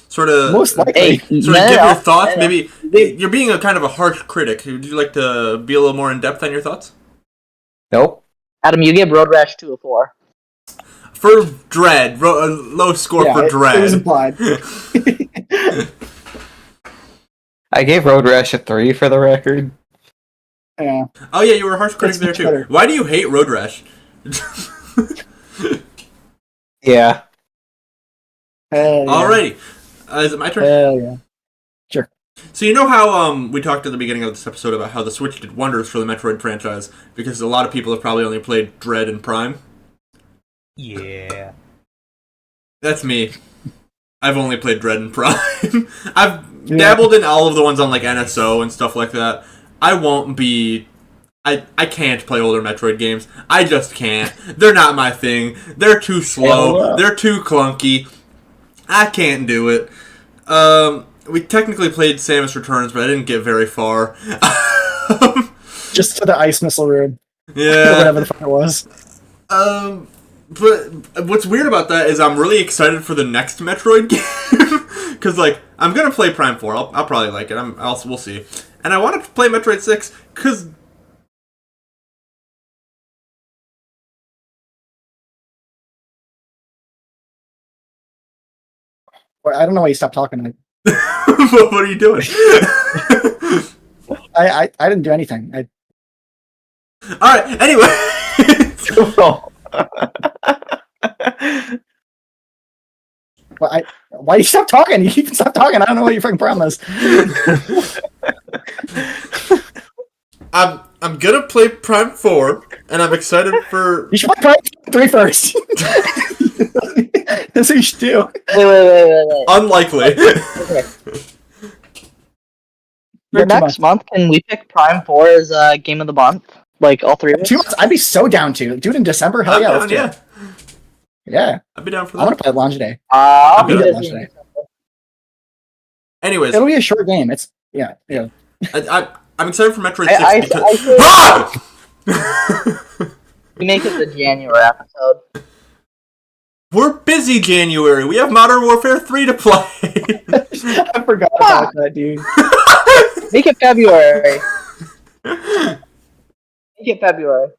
sort of most likely give your thoughts? Maybe you're being a kind of a harsh critic. Would you like to be a little more in depth on your thoughts? Nope. Adam, you give Road Rash 2 a 4. For Dread, low score for Dread. It was implied. I gave Road Rash a 3 for the record. Yeah. Oh yeah, you were a harsh critic there too. Better. Why do you hate Road Rash? Yeah. Alrighty. Is it my turn? Hell yeah. Sure. So you know how we talked at the beginning of this episode about how the Switch did wonders for the Metroid franchise because a lot of people have probably only played Dread and Prime? Yeah. That's me. I've only played Dread and Prime. I've dabbled in all of the ones on NSO and stuff like that. I won't be... I can't play older Metroid games. I just can't. They're not my thing. They're too slow. They're too clunky. I can't do it. We technically played Samus Returns, but I didn't get very far. Just to the ice missile room. Yeah. Whatever the fuck it was. But what's weird about that is I'm really excited for the next Metroid game. Because, I'm going to play Prime 4. I'll probably like it. We'll see. And I wanted to play Metroid 6, because... Well, I don't know why you stopped talking. What are you doing? I didn't do anything. Alright, anyway. Why you stop talking? You keep stop talking. I don't know what your fucking problem is. I'm gonna play Prime 4, and I'm excited for... You should play Prime 3 first. That's what you should do. Wait. Unlikely. Okay. For next month, can we pick Prime 4 as Game of the Month? All three of us? 2 months? I'd be so down to. Do it in December? Hell yeah, let's do it. Yeah, I'd be down for I want that. to play it launch day. I'll be be busy busy. in Anyways, It'll be a short game. It's yeah. I'm excited for Metroid I 6 because... say Ah! we make it the January episode. We're busy January. We have Modern Warfare 3 to play. I forgot about that, dude. Make it February. Make it February.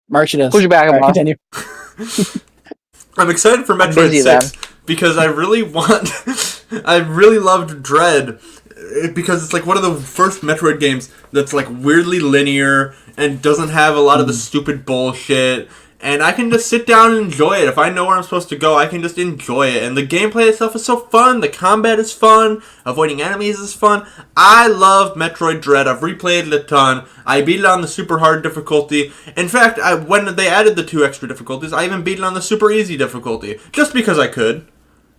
March it is. Push it back a All right, month. continue. I'm excited for Metroid busy 6 because I really loved Dread because it's like one of the first Metroid games that's like weirdly linear and doesn't have a lot of the stupid bullshit. And I can just sit down and enjoy it. If I know where I'm supposed to go, I can just enjoy it. And the gameplay itself is so fun. The combat is fun. Avoiding enemies is fun. I love Metroid Dread. I've replayed it a ton. I beat it on the super hard difficulty. In fact, when they added the 2 extra difficulties, I even beat it on the super easy difficulty. Just because I could.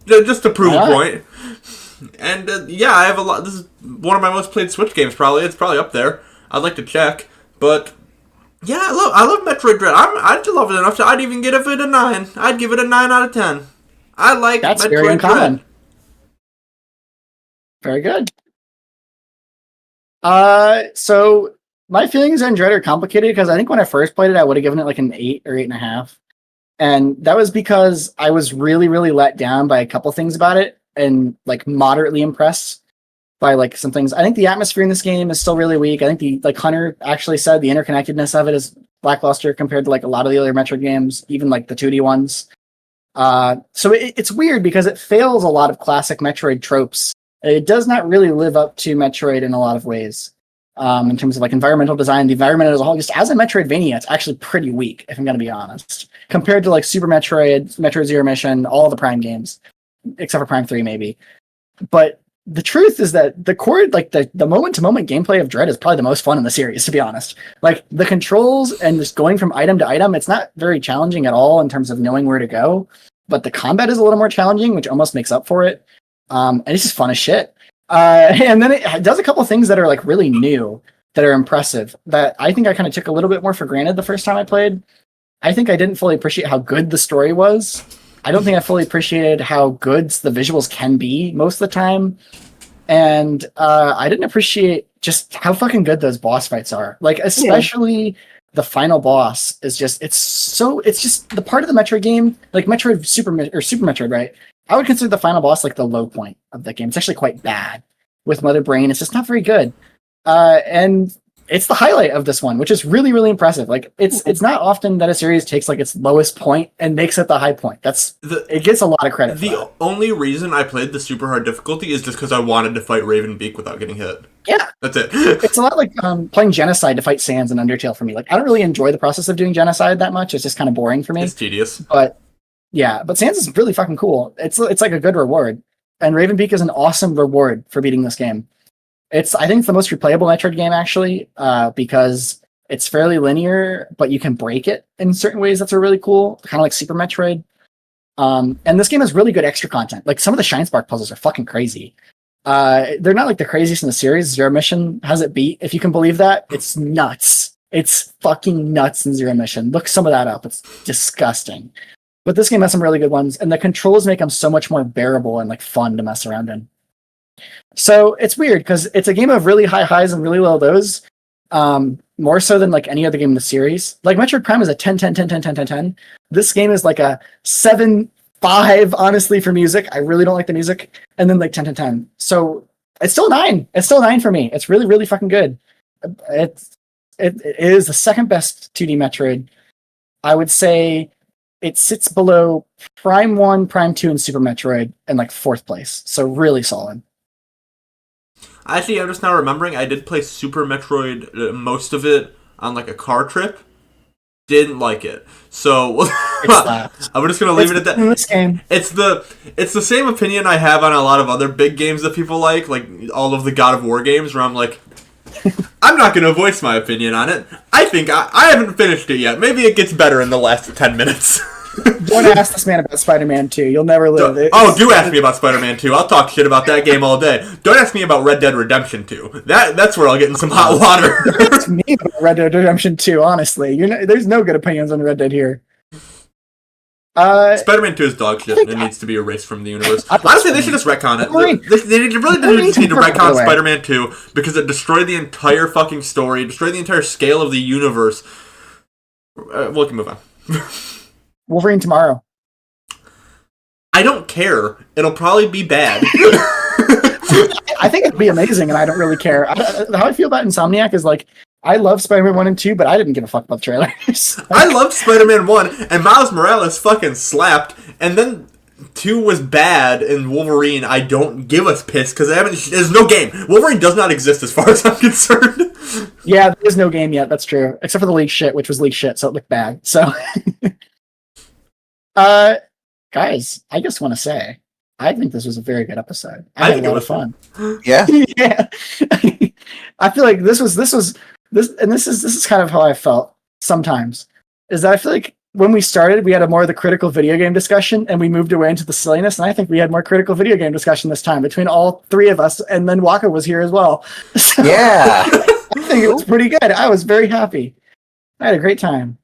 Just to prove a point. And yeah, I have a lot. This is one of my most played Switch games, probably. It's probably up there. I'd like to check. But... yeah, I love Metroid Dread. I'd love it enough. I'd even give it a 9. I'd give it a 9 out of 10. I like That's Metroid very uncommon. Dread. Very good. So my feelings on Dread are complicated because I think when I first played it, I would have given it like an 8 or 8.5. And that was because I was really, really let down by a couple things about it and like moderately impressed by like some things. I think the atmosphere in this game is still really weak. I think like Hunter actually said, the interconnectedness of it is lackluster compared to like a lot of the other Metroid games, even like the 2D ones. So it's weird because it fails a lot of classic Metroid tropes. It does not really live up to Metroid in a lot of ways. In terms of like environmental design, the environment as a whole, just as a Metroidvania, it's actually pretty weak, if I'm going to be honest, compared to like Super Metroid, Metroid Zero Mission, all the Prime games, except for Prime 3 maybe. But the truth is that the core, like the moment-to-moment gameplay of Dread is probably the most fun in the series, to be honest. Like the controls and just going from item to item, it's not very challenging at all in terms of knowing where to go. But the combat is a little more challenging, which almost makes up for it. And it's just fun as shit. And then it does a couple things that are like really new, that are impressive, that I think I kind of took a little bit more for granted the first time I played. I think I didn't fully appreciate how good the story was. I don't think I fully appreciated how good the visuals can be most of the time. And I didn't appreciate just how fucking good those boss fights are. Like, especially the final boss is just, it's just the part of the Metroid game, like Metroid Super Metroid, right? I would consider the final boss like the low point of the game. It's actually quite bad with Mother Brain. It's just not very good. And it's the highlight of this one, which is really, really impressive. Like it's not often that a series takes like its lowest point and makes it the high point. It gets a lot of credit. The only reason I played the super hard difficulty is just because I wanted to fight Ravenbeak without getting hit. Yeah, that's it. It's a lot like playing Genocide to fight Sans and Undertale for me. Like I don't really enjoy the process of doing Genocide that much. It's just kind of boring for me. It's tedious. But Sans is really fucking cool. It's like a good reward, and Ravenbeak is an awesome reward for beating this game. I think it's the most replayable Metroid game, actually, because it's fairly linear, but you can break it in certain ways that's really cool, kind of like Super Metroid. And this game has really good extra content. Like, some of the Shine Spark puzzles are fucking crazy. They're not like the craziest in the series. Zero Mission has it beat, if you can believe that. It's nuts. It's fucking nuts in Zero Mission. Look some of that up. It's disgusting. But this game has some really good ones, and the controls make them so much more bearable and like fun to mess around in. So it's weird because it's a game of really high highs and really low lows, more so than like any other game in the series. Like Metroid Prime is a 10, 10, 10, 10, 10, 10, 10. This game is like a 7, 5, honestly, for music. I really don't like the music. And then like 10, 10, 10. So it's still 9. It's still 9 for me. It's really, really fucking good. It is the second best 2D Metroid. I would say it sits below Prime 1, Prime 2, and Super Metroid in like 4th place. So really solid. Actually, I'm just now remembering I did play Super Metroid, most of it on like a car trip. Didn't like it, so I'm just gonna leave it at that. In this game, it's the same opinion I have on a lot of other big games that people like all of the God of War games, where I'm like, I'm not gonna voice my opinion on it. I think I haven't finished it yet. Maybe it gets better in the last 10 minutes. Don't ask this man about Spider-Man 2. You'll never live. Do ask me about Spider-Man 2. I'll talk shit about that game all day. Don't ask me about Red Dead Redemption 2. That's where I'll get in some hot water. Ask me about Red Dead Redemption 2, honestly. There's no good opinions on Red Dead here. Spider-Man 2 is dog shit. It needs to be erased from the universe. Honestly, they should just retcon it. Wolverine. They really just need to By the retcon way. Spider-Man 2 because it destroyed the entire fucking story, destroyed the entire scale of the universe. We can move on. Wolverine tomorrow. I don't care. It'll probably be bad. I think it'd be amazing, and I don't really care. How I feel about Insomniac is like, I love Spider-Man 1 and 2, but I didn't give a fuck about the trailers. I loved Spider-Man 1, and Miles Morales fucking slapped, and then 2 was bad, and Wolverine, I don't give a piss, because there's no game. Wolverine does not exist as far as I'm concerned. Yeah, there's no game yet, that's true. Except for the leaked shit, which was leaked shit, so it looked bad. So, guys, I just want to say, I think this was a very good episode. I had a lot of fun. Yeah. Yeah. I feel like this is kind of how I felt sometimes. Is that I feel like when we started, we had a more of the critical video game discussion, and we moved away into the silliness. And I think we had more critical video game discussion this time between all three of us, and then Waka was here as well. So, Yeah. I think it was pretty good. I was very happy. I had a great time.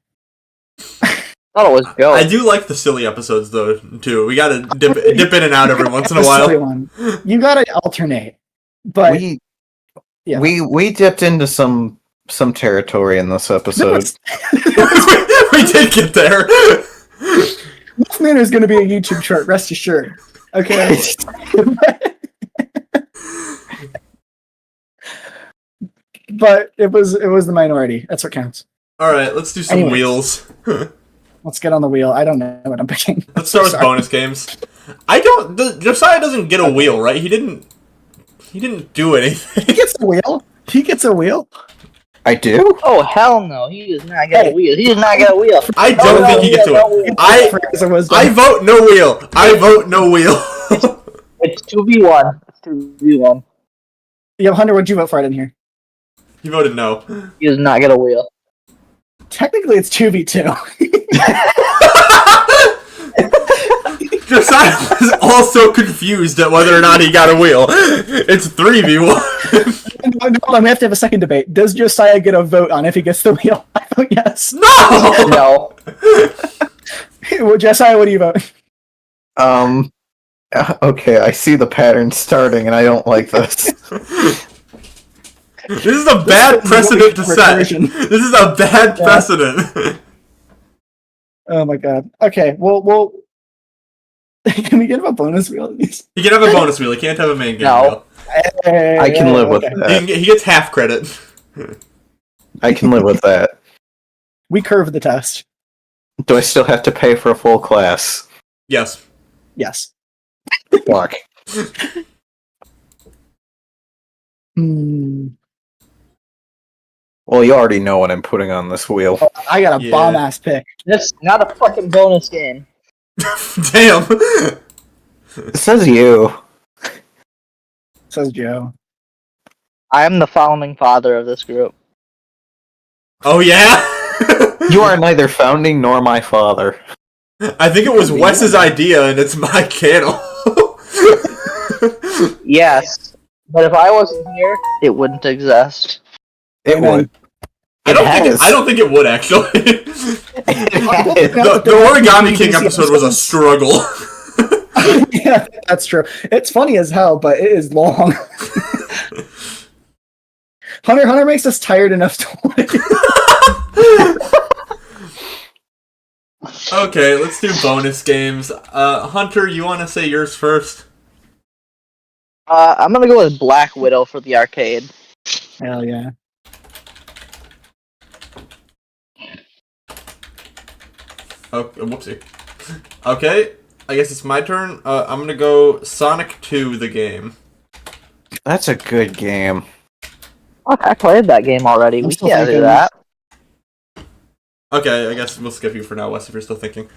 thought it was dope. I do like the silly episodes, though, too. We gotta dip in and out every once in a The silly while. one. You gotta alternate. But yeah. we dipped into some territory in this episode. We did get there. Wolfman is going to be a YouTube short, rest assured. Okay. But it was the minority. That's what counts. Alright, let's do some Anyways. wheels. Let's get on the wheel. I don't know what I'm picking. Let's start with Sorry. bonus games. Josiah doesn't get a wheel, right? He didn't do anything. He gets a wheel. He gets a wheel. I do? Oh hell no! He does not get a wheel. He does not get a wheel. I don't think he gets a wheel. I vote no wheel. I vote no wheel. It's 2v1. It's 2v1. Yeah, Hunter, what'd you vote for? I didn't hear. You voted no. He does not get a wheel. Technically, it's 2v2. Josiah was also confused at whether or not he got a wheel. It's 3v1. No, we have to have a second debate. Does Josiah get a vote on if he gets the wheel? I vote yes. No! No. Well, Josiah, what do you vote? Okay, I see the pattern starting, and I don't like this. This is a bad precedent to set. Recursion. This is a bad precedent. Oh my god. Okay, well, can we get a bonus wheel at least? He can have a bonus wheel. He can't have a main game No. wheel. I can live with okay. that. He gets half credit. I can live with that. We curved the test. Do I still have to pay for a full class? Yes. Yes. Fuck. Well, you already know what I'm putting on this wheel. Oh, I got a Yeah. bomb ass pick. That's not a fucking bonus game. Damn. It says you. Says Joe. I am the founding father of this group. Oh yeah. You are neither founding nor my father. I think it was Wes's idea, and it's my channel. Yes, but if I wasn't here, it wouldn't exist. It would. I don't think it would actually. the Origami King episode was a struggle. Yeah, that's true. It's funny as hell, but it is long. Hunter makes us tired enough to watch. Okay, let's do bonus games. Hunter, you want to say yours first? I'm gonna go with Black Widow for the arcade. Hell yeah. Oh, whoopsie. Okay, I guess it's my turn. I'm gonna go Sonic 2, the game. That's a good game. Fuck, I played that game already. I'm We still can't do thinking. that. Okay, I guess we'll skip you for now, Wes, if you're still thinking.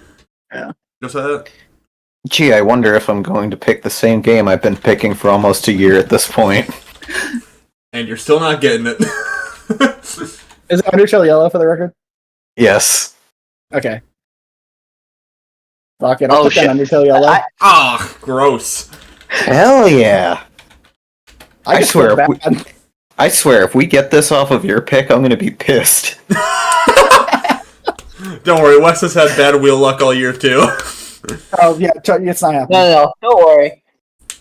Yeah. Josiah? Gee, I wonder if I'm going to pick the same game I've been picking for almost a year at this point. And you're still not getting it. Is it Undertale Yellow for the record? Yes. Okay. Fuck it. I'll Oh, put that shit. Undertale Yellow. Ah, gross. Hell yeah. I just swear, feel if we- bad. I swear, if we get this off of your pick, I'm going to be pissed. Don't worry, Wes has had bad wheel luck all year too. Oh yeah, it's not happening. No, don't worry.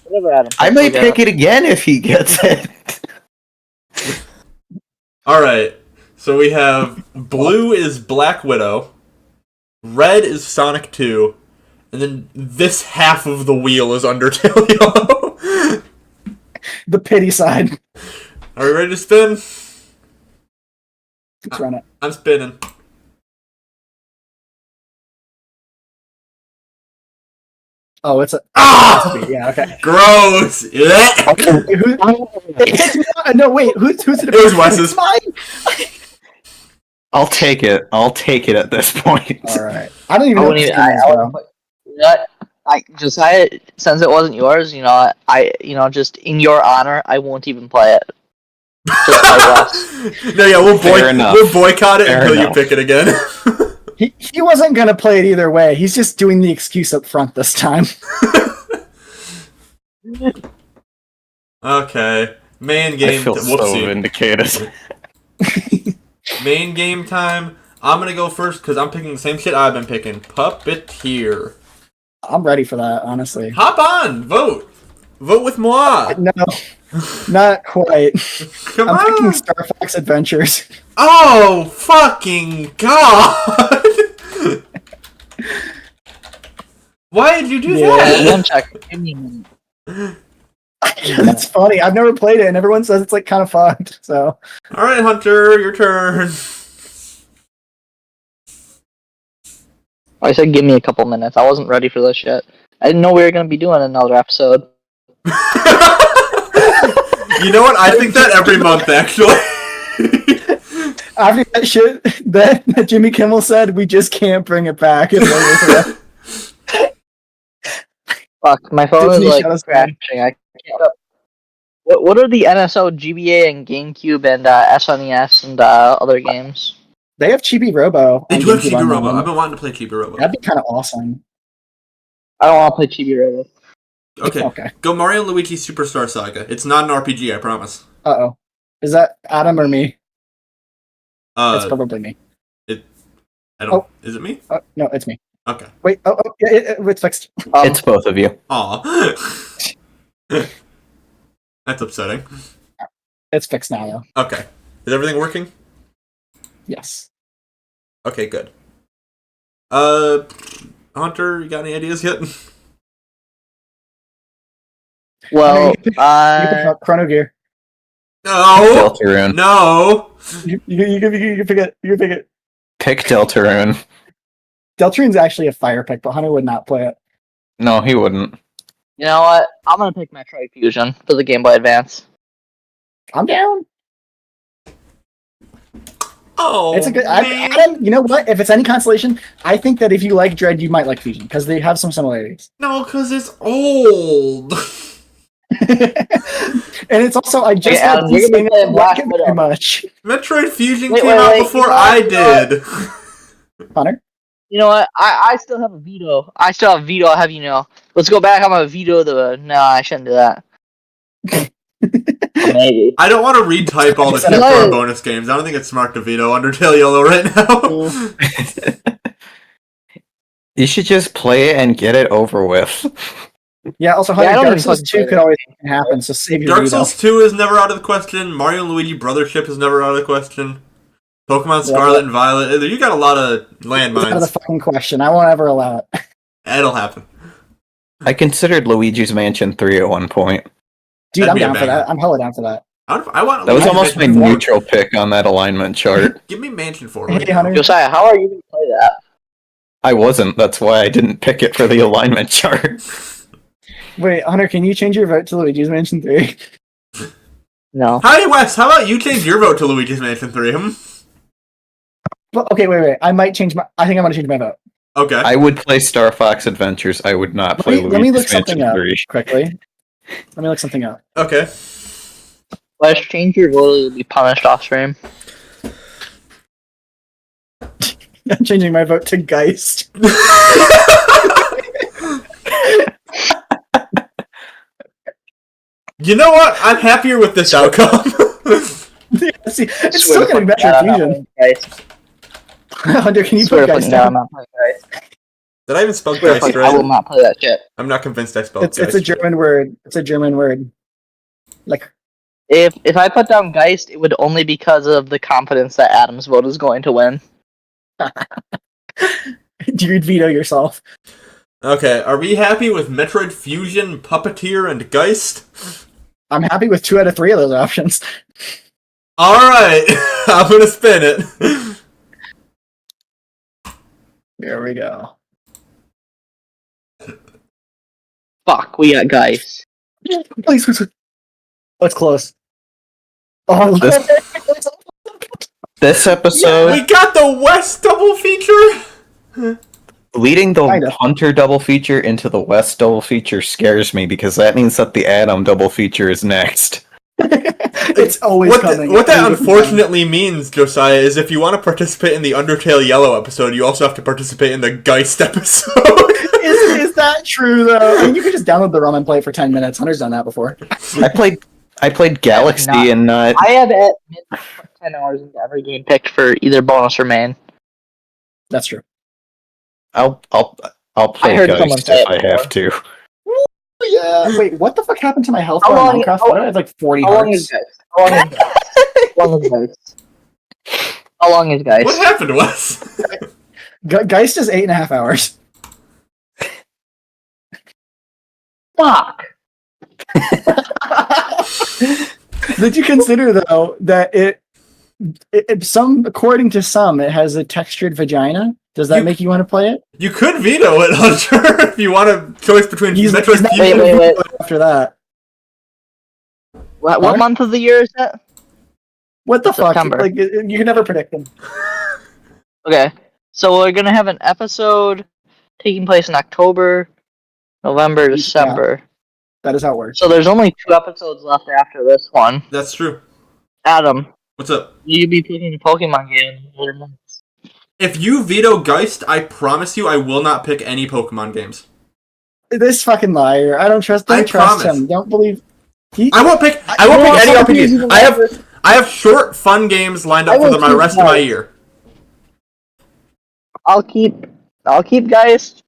Whatever, Adam. I might pick it again if he gets it. Alright, so we have blue is Black Widow, red is Sonic 2, and then this half of the wheel is Undertale Yellow. The pity side. Are we ready to spin? Let's run it. I'm spinning. Oh, it's a. Ah! Yeah, okay. Gross! No, wait. Who's it? It was Wes's. It's mine. I'll take it. I'll take it at this point. All right. I don't even know. Josiah, since it wasn't yours, just in your honor, I won't even play it. No, yeah, we'll boycott it Fair until enough. you pick it again. He wasn't gonna play it either way. He's just doing the excuse up front this time. Okay. Main game. I feel so vindicated. Main game time. I'm gonna go first because I'm picking the same shit I've been picking. Puppeteer. I'm ready for that, honestly. Hop on! Vote! Vote with moi! No, not quite. Come I'm on! picking Star Fox Adventures. Oh, fucking god! Why did you do that? One check. Give me a minute. That's funny. I've never played it, and everyone says it's like kind of fucked. So, Alright, Hunter, your turn. I said give me a couple minutes. I wasn't ready for this shit. I didn't know we were going to be doing another episode. You know what? I think that every month, actually. after that shit that Jimmy Kimmel said, we just can't bring it back. Fuck, my phone Disney is shut us like down. crashing. I can't. What are the NSO, GBA, and GameCube, and SNES, and other games? They have Chibi Robo. They on do have GameCube Chibi on Robo. that. I've been wanting to play Chibi Robo. That'd be kind of awesome. I don't want to play Chibi Robo. Okay. Go Mario and Luigi Superstar Saga. It's not an RPG, I promise. Uh-oh. Is that Adam or me? It's probably me. I don't. Is it me? No, it's me. Okay. Wait. Yeah, it's fixed. It's both of you. Aw. That's upsetting. It's fixed now, though. Okay. Is everything working? Yes. Okay, good. Hunter, you got any ideas yet? Well, you can pick up Chrono Gear. No. Deltarune. No. You can pick it. You can pick it. Pick Deltarune. Deltarune's actually a fire pick, but Hunter would not play it. No, he wouldn't. you know what? I'm going to pick Metroid Fusion for the Game Boy Advance. I'm down. Oh, It's a good. man. Adam, you know what? If it's any consolation, I think that if you like Dread, you might like Fusion because they have some similarities. No, because it's old. And it's also I just Hey, Adam, you're gonna be playing Black very Widow. much. Metroid Fusion Wait, came out wait, before you know I what? did. Hunter, You know what? I still have a veto. I'll have you know. Let's go back. I'm going to veto the... No, I shouldn't do that. Maybe. I don't want to retype all the shit for our bonus games. I don't think it's smart to veto Undertale Yellow right now. You should just play it and get it over with. yeah. Also, Yeah, I Hunter, don't Dark even Souls fucking 2 play could that always happen. So save your Dark veto. Souls 2 is never out of the question. Mario and Luigi Brothership is never out of the question. Pokemon Yeah. Scarlet and Violet. You got a lot of It's out of the landmines. fucking question. I won't ever allow it. It'll happen. I considered Luigi's Mansion 3 at one point. Dude, That'd I'm be a down for banger. that. I'm hella down for that. I want That was Luigi's almost my Mansion 4. neutral pick on that alignment chart. Give me Mansion 4. Hey, right now. Hunter. Josiah, how are you going to play that? I wasn't. That's why I didn't pick it for the alignment chart. Wait, Hunter, can you change your vote to Luigi's Mansion 3? No. Hi, Wes. How about you change your vote to Luigi's Mansion 3? Well, okay, wait. I might change my. I think I'm gonna change my vote. Okay. I would play Star Fox Adventures. I would not play Let me look Luigi's something Mansion up 3. quickly. Let me look something up. Okay. Let's change your vote. You'll be punished off stream. I'm changing my vote to Geist. You know what? I'm happier with this outcome. Yeah, see, it's still getting better at Fusion. Hunter, can you Swear put to Geist fucking God, I'm down? not playing Geist. Did I even spell Swear to Geist fucking, I will right? not play that shit. I'm not convinced I spelled It's Geist. a German word. It's a German word. Like, If I put down Geist, it would only because of the confidence that Adam's vote is going to win. do you veto yourself? Okay, are we happy with Metroid Fusion, Puppeteer, and Geist? I'm happy with 2 out of 3 of those options. Alright, I'm gonna spin it. There we go. Fuck, we got Geist. Please. Let's close. Oh, This episode, We got the West double feature? leading the Kinda. Hunter double feature into the West double feature scares me because that means that the Adam double feature is next. it's always coming. What that unfortunately means, Josiah, is if you want to participate in the Undertale Yellow episode, you also have to participate in the Geist episode. Is that true though? I mean, you could just download the ROM and play it for 10 minutes. Hunter's done that before. I played Galaxy not. and I have at minimum 10 hours into every game picked for either bonus or main. That's true. I'll play heard someone Geist say if it I have to. Yeah. Wait, what the fuck happened to my health How bar in long- Minecraft? how- Why do I have like 40 How long is hearts? Geist? How long is Geist? How long is Geist? How long is Geist? What happened, Wes? Geist is 8.5 hours. Fuck! Did you consider though that it according to some it has a textured vagina? Does that make you want to play it? You could veto it, Hunter, if you want a choice between He's Metroid not Fusion. gonna Wait. do it after that. What What? month of the year is that? What the fuck? September. Like you can never predict them. Okay, so we're gonna have an episode taking place in October, November, Yeah. December. That is how it works. So there's only 2 episodes left after this one. That's true. Adam, What's up? will you be picking a Pokemon game in later months? If you veto Geist, I promise you I will not pick any Pokemon games. This fucking liar. I don't trust. Don't I trust promise. him. Don't believe. He. I won't pick any RPGs. I have short, fun games lined up for the rest of my year. I'll keep Geist,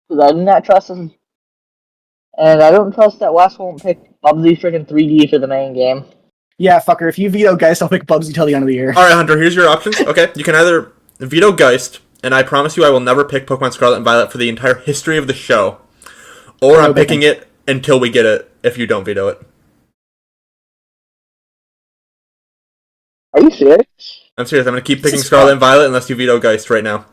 because I do not trust him. And I don't trust that Wes won't pick Bubsy freaking 3D for the main game. Yeah, fucker. If you veto Geist, I'll pick Bubsy till the end of the year. Alright, Hunter, here's your options. Okay, you can either veto Geist, and I promise you I will never pick Pokemon Scarlet and Violet for the entire history of the show. Or I'm picking it until we get it, if you don't veto it. Are you serious? I'm serious, I'm gonna keep picking Scarlet and Violet unless you veto Geist right now.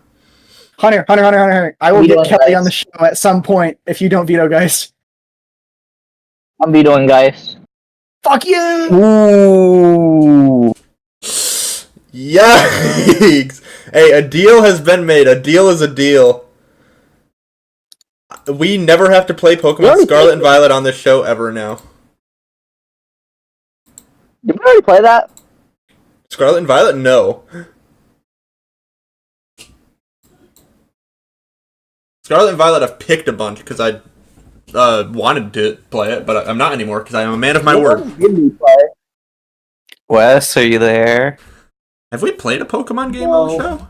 Hunter. I will Vetoing get Kelly Geist. on the show at some point if you don't veto Geist. I'm vetoing Geist. Fuck you! Ooh. Yikes! Hey, a deal has been made. A deal is a deal. We never have to play Pokemon Scarlet and Violet on this show ever now. Did we already play that? Scarlet and Violet? No. Scarlet and Violet I've picked a bunch because I wanted to play it, but I'm not anymore because I am a man of my word. Did we play? Wes, are you there? Have we played a Pokemon game on the show?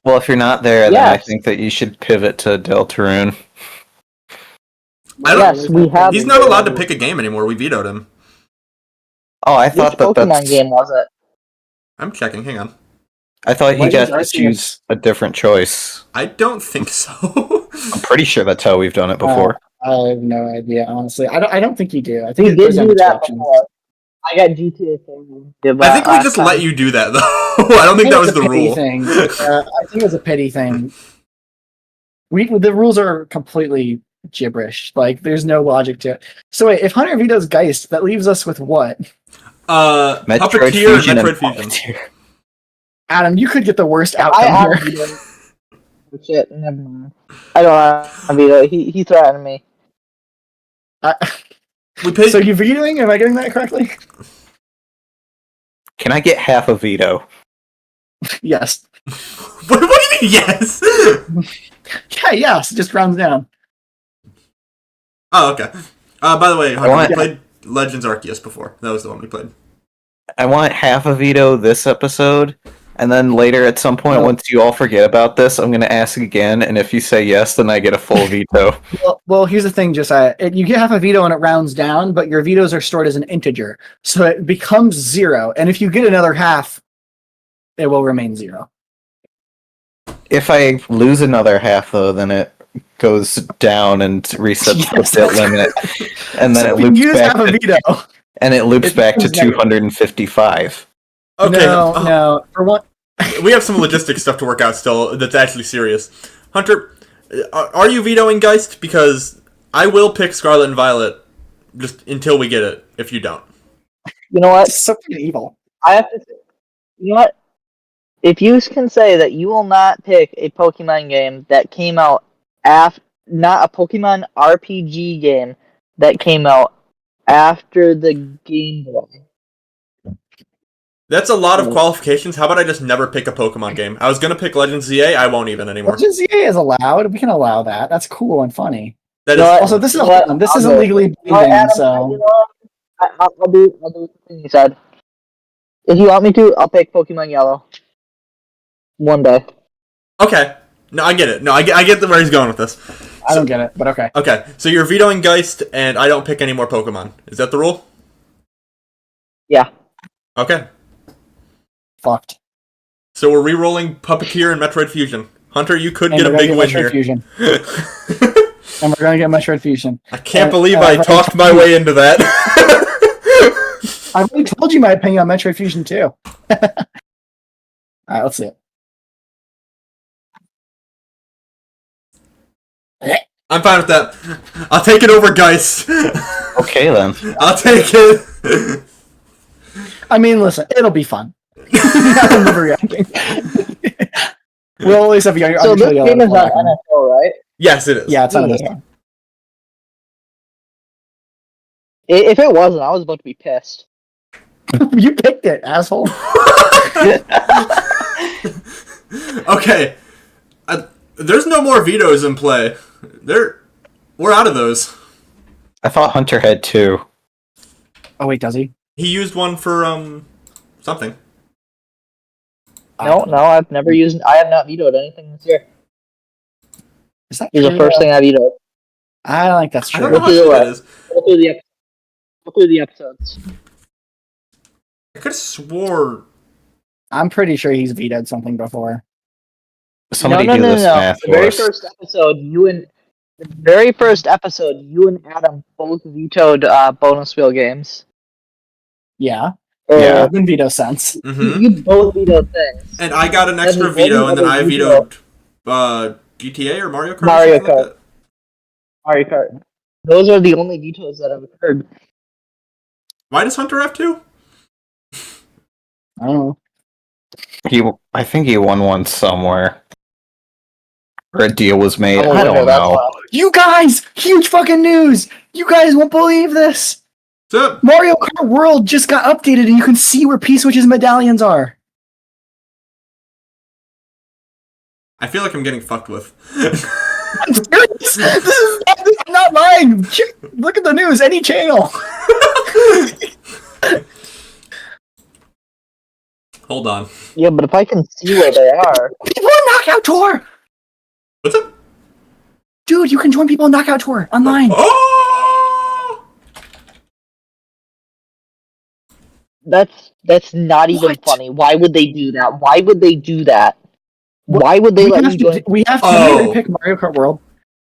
Well, if you're not there, then I Yes. think that you should pivot to Deltarune. I don't. Yes, we have. He's not allowed to pick a game anymore. We vetoed him. Oh, I Which thought that Pokemon that's... game was it? I'm checking. Hang on. I thought you Legends got to Arceus. choose a different choice. I don't think so. I'm pretty sure that's how we've done it before. I have no idea, honestly. I don't think you do. I think We it goes did down do to that options. before. I got GTA 5. I think we just let you do that, though. I don't think that was it's a the pity rule. thing. I think it's a pity thing. The rules are completely gibberish. Like, there's no logic to it. So wait, if Hunter vetoes Geist, that leaves us with what? Puppeteer and Metroid Fusion. Puppeteer. Adam, you could get the worst I outcome have here. veto. Oh, shit, never mind. I don't have veto. He threatened me. We paid. So you vetoing? Am I getting that correctly? Can I get half a veto? Yes. What do you mean? Yes. Yeah, yes. It just rounds down. Oh, okay. By the way, Hunter, want- we played Legends Arceus before. That was the one we played. I want half a veto this episode, And then later, at some point, once you all forget about this, I'm going to ask again, and if you say yes, then I get a full veto. Well, here's the thing, Josiah. You get half a veto and it rounds down, but your vetoes are stored as an integer. So it becomes 0. And if you get another half, it will remain 0. If I lose another half, though, then it goes down and resets the bit limit. And then So it if you loops use back half a to, veto. and it loops back to becomes negative. 255. Okay. No. For one, We have some logistics stuff to work out still that's actually serious. Hunter, are you vetoing Geist? Because I will pick Scarlet and Violet just until we get it, if you don't. You know what? it's so fucking evil. I have to say, you know what? If you can say that you will not pick a Pokemon game that came out not a Pokemon RPG game that came out after the Game Boy. That's a lot of qualifications. How about I just never pick a Pokemon game? I was gonna pick Legends ZA. I won't even anymore. Legends ZA is allowed. We can allow that. That's cool and funny. That You know is what? Also, this is You know what? this I'll isn't do it. legally You know what, binding, Adam, so you know what? I'll do the thing you said. If you want me to, I'll pick Pokemon Yellow. One day. Okay. No, I get it. No, I get where he's going with this. I don't get it, but okay. Okay, so you're vetoing Geist, and I don't pick any more Pokemon. Is that the rule? Yeah. Okay. Fucked. So we're re-rolling Puppeteer and Metroid Fusion. Hunter, you could And get a we're gonna big get win Metroid here. Fusion. And we're gonna get Metroid Fusion. I can't And- believe and I I've talked my way into that. I've already told you my opinion on Metroid Fusion too. Alright, let's see it. I'm fine with that. I'll take it over Geist. Okay, then. I'll take it. I mean, listen, it'll be fun. I'm overreacting. We'll at least have a So this game is on NFL, right? Yes, it is. Yeah, it's on this Yeah. one. If it wasn't, I was about to be pissed. You picked it, asshole. Okay. There's no more vetoes in play. We're out of those. I thought Hunter had 2. Oh wait, does he? He used one for something. No, I have not vetoed anything this year. Is that It's the true? first thing I vetoed. I don't think that's I true. don't know how Let's do true it. that is. Go through the episodes. I could have swore. I'm pretty sure he's vetoed something before. Somebody no, do this math The for very us. first episode, you and Adam both vetoed bonus wheel games. Yeah, Yeah. in veto sense. Mm-hmm. You both vetoed things. And I got an extra Then the veto, only and then I other vetoed GTA or Mario Kart. Mario or something like Kart. Mario Kart. Those are the only vetoes that have occurred. that. Why does Hunter have 2? I don't know. I think he won one somewhere. Or a deal was made. I'm a I don't winner, that's know. why. You guys, huge fucking news! You guys won't believe this. What's up? Mario Kart World just got updated, and you can see where P-Switch's medallions are. I feel like I'm getting fucked with. I'm serious. I'm not lying. Look at the news. Any channel. Hold on. Yeah, but if I can see where they are, People in Knockout Tour. What's up? Dude, you can join people in Knockout Tour online. Oh! that's not even What? funny. Why would they do that? Why would they do that? Why would they let you join? We have to Oh. pick Mario Kart World.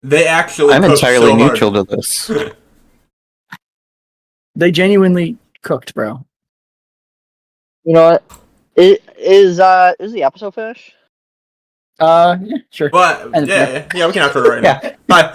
They actually. I'm cooked entirely so hard. neutral to this. They genuinely cooked, bro. You know what? Is the episode finished? Yeah, sure. But And- yeah, we can after it right now. Bye.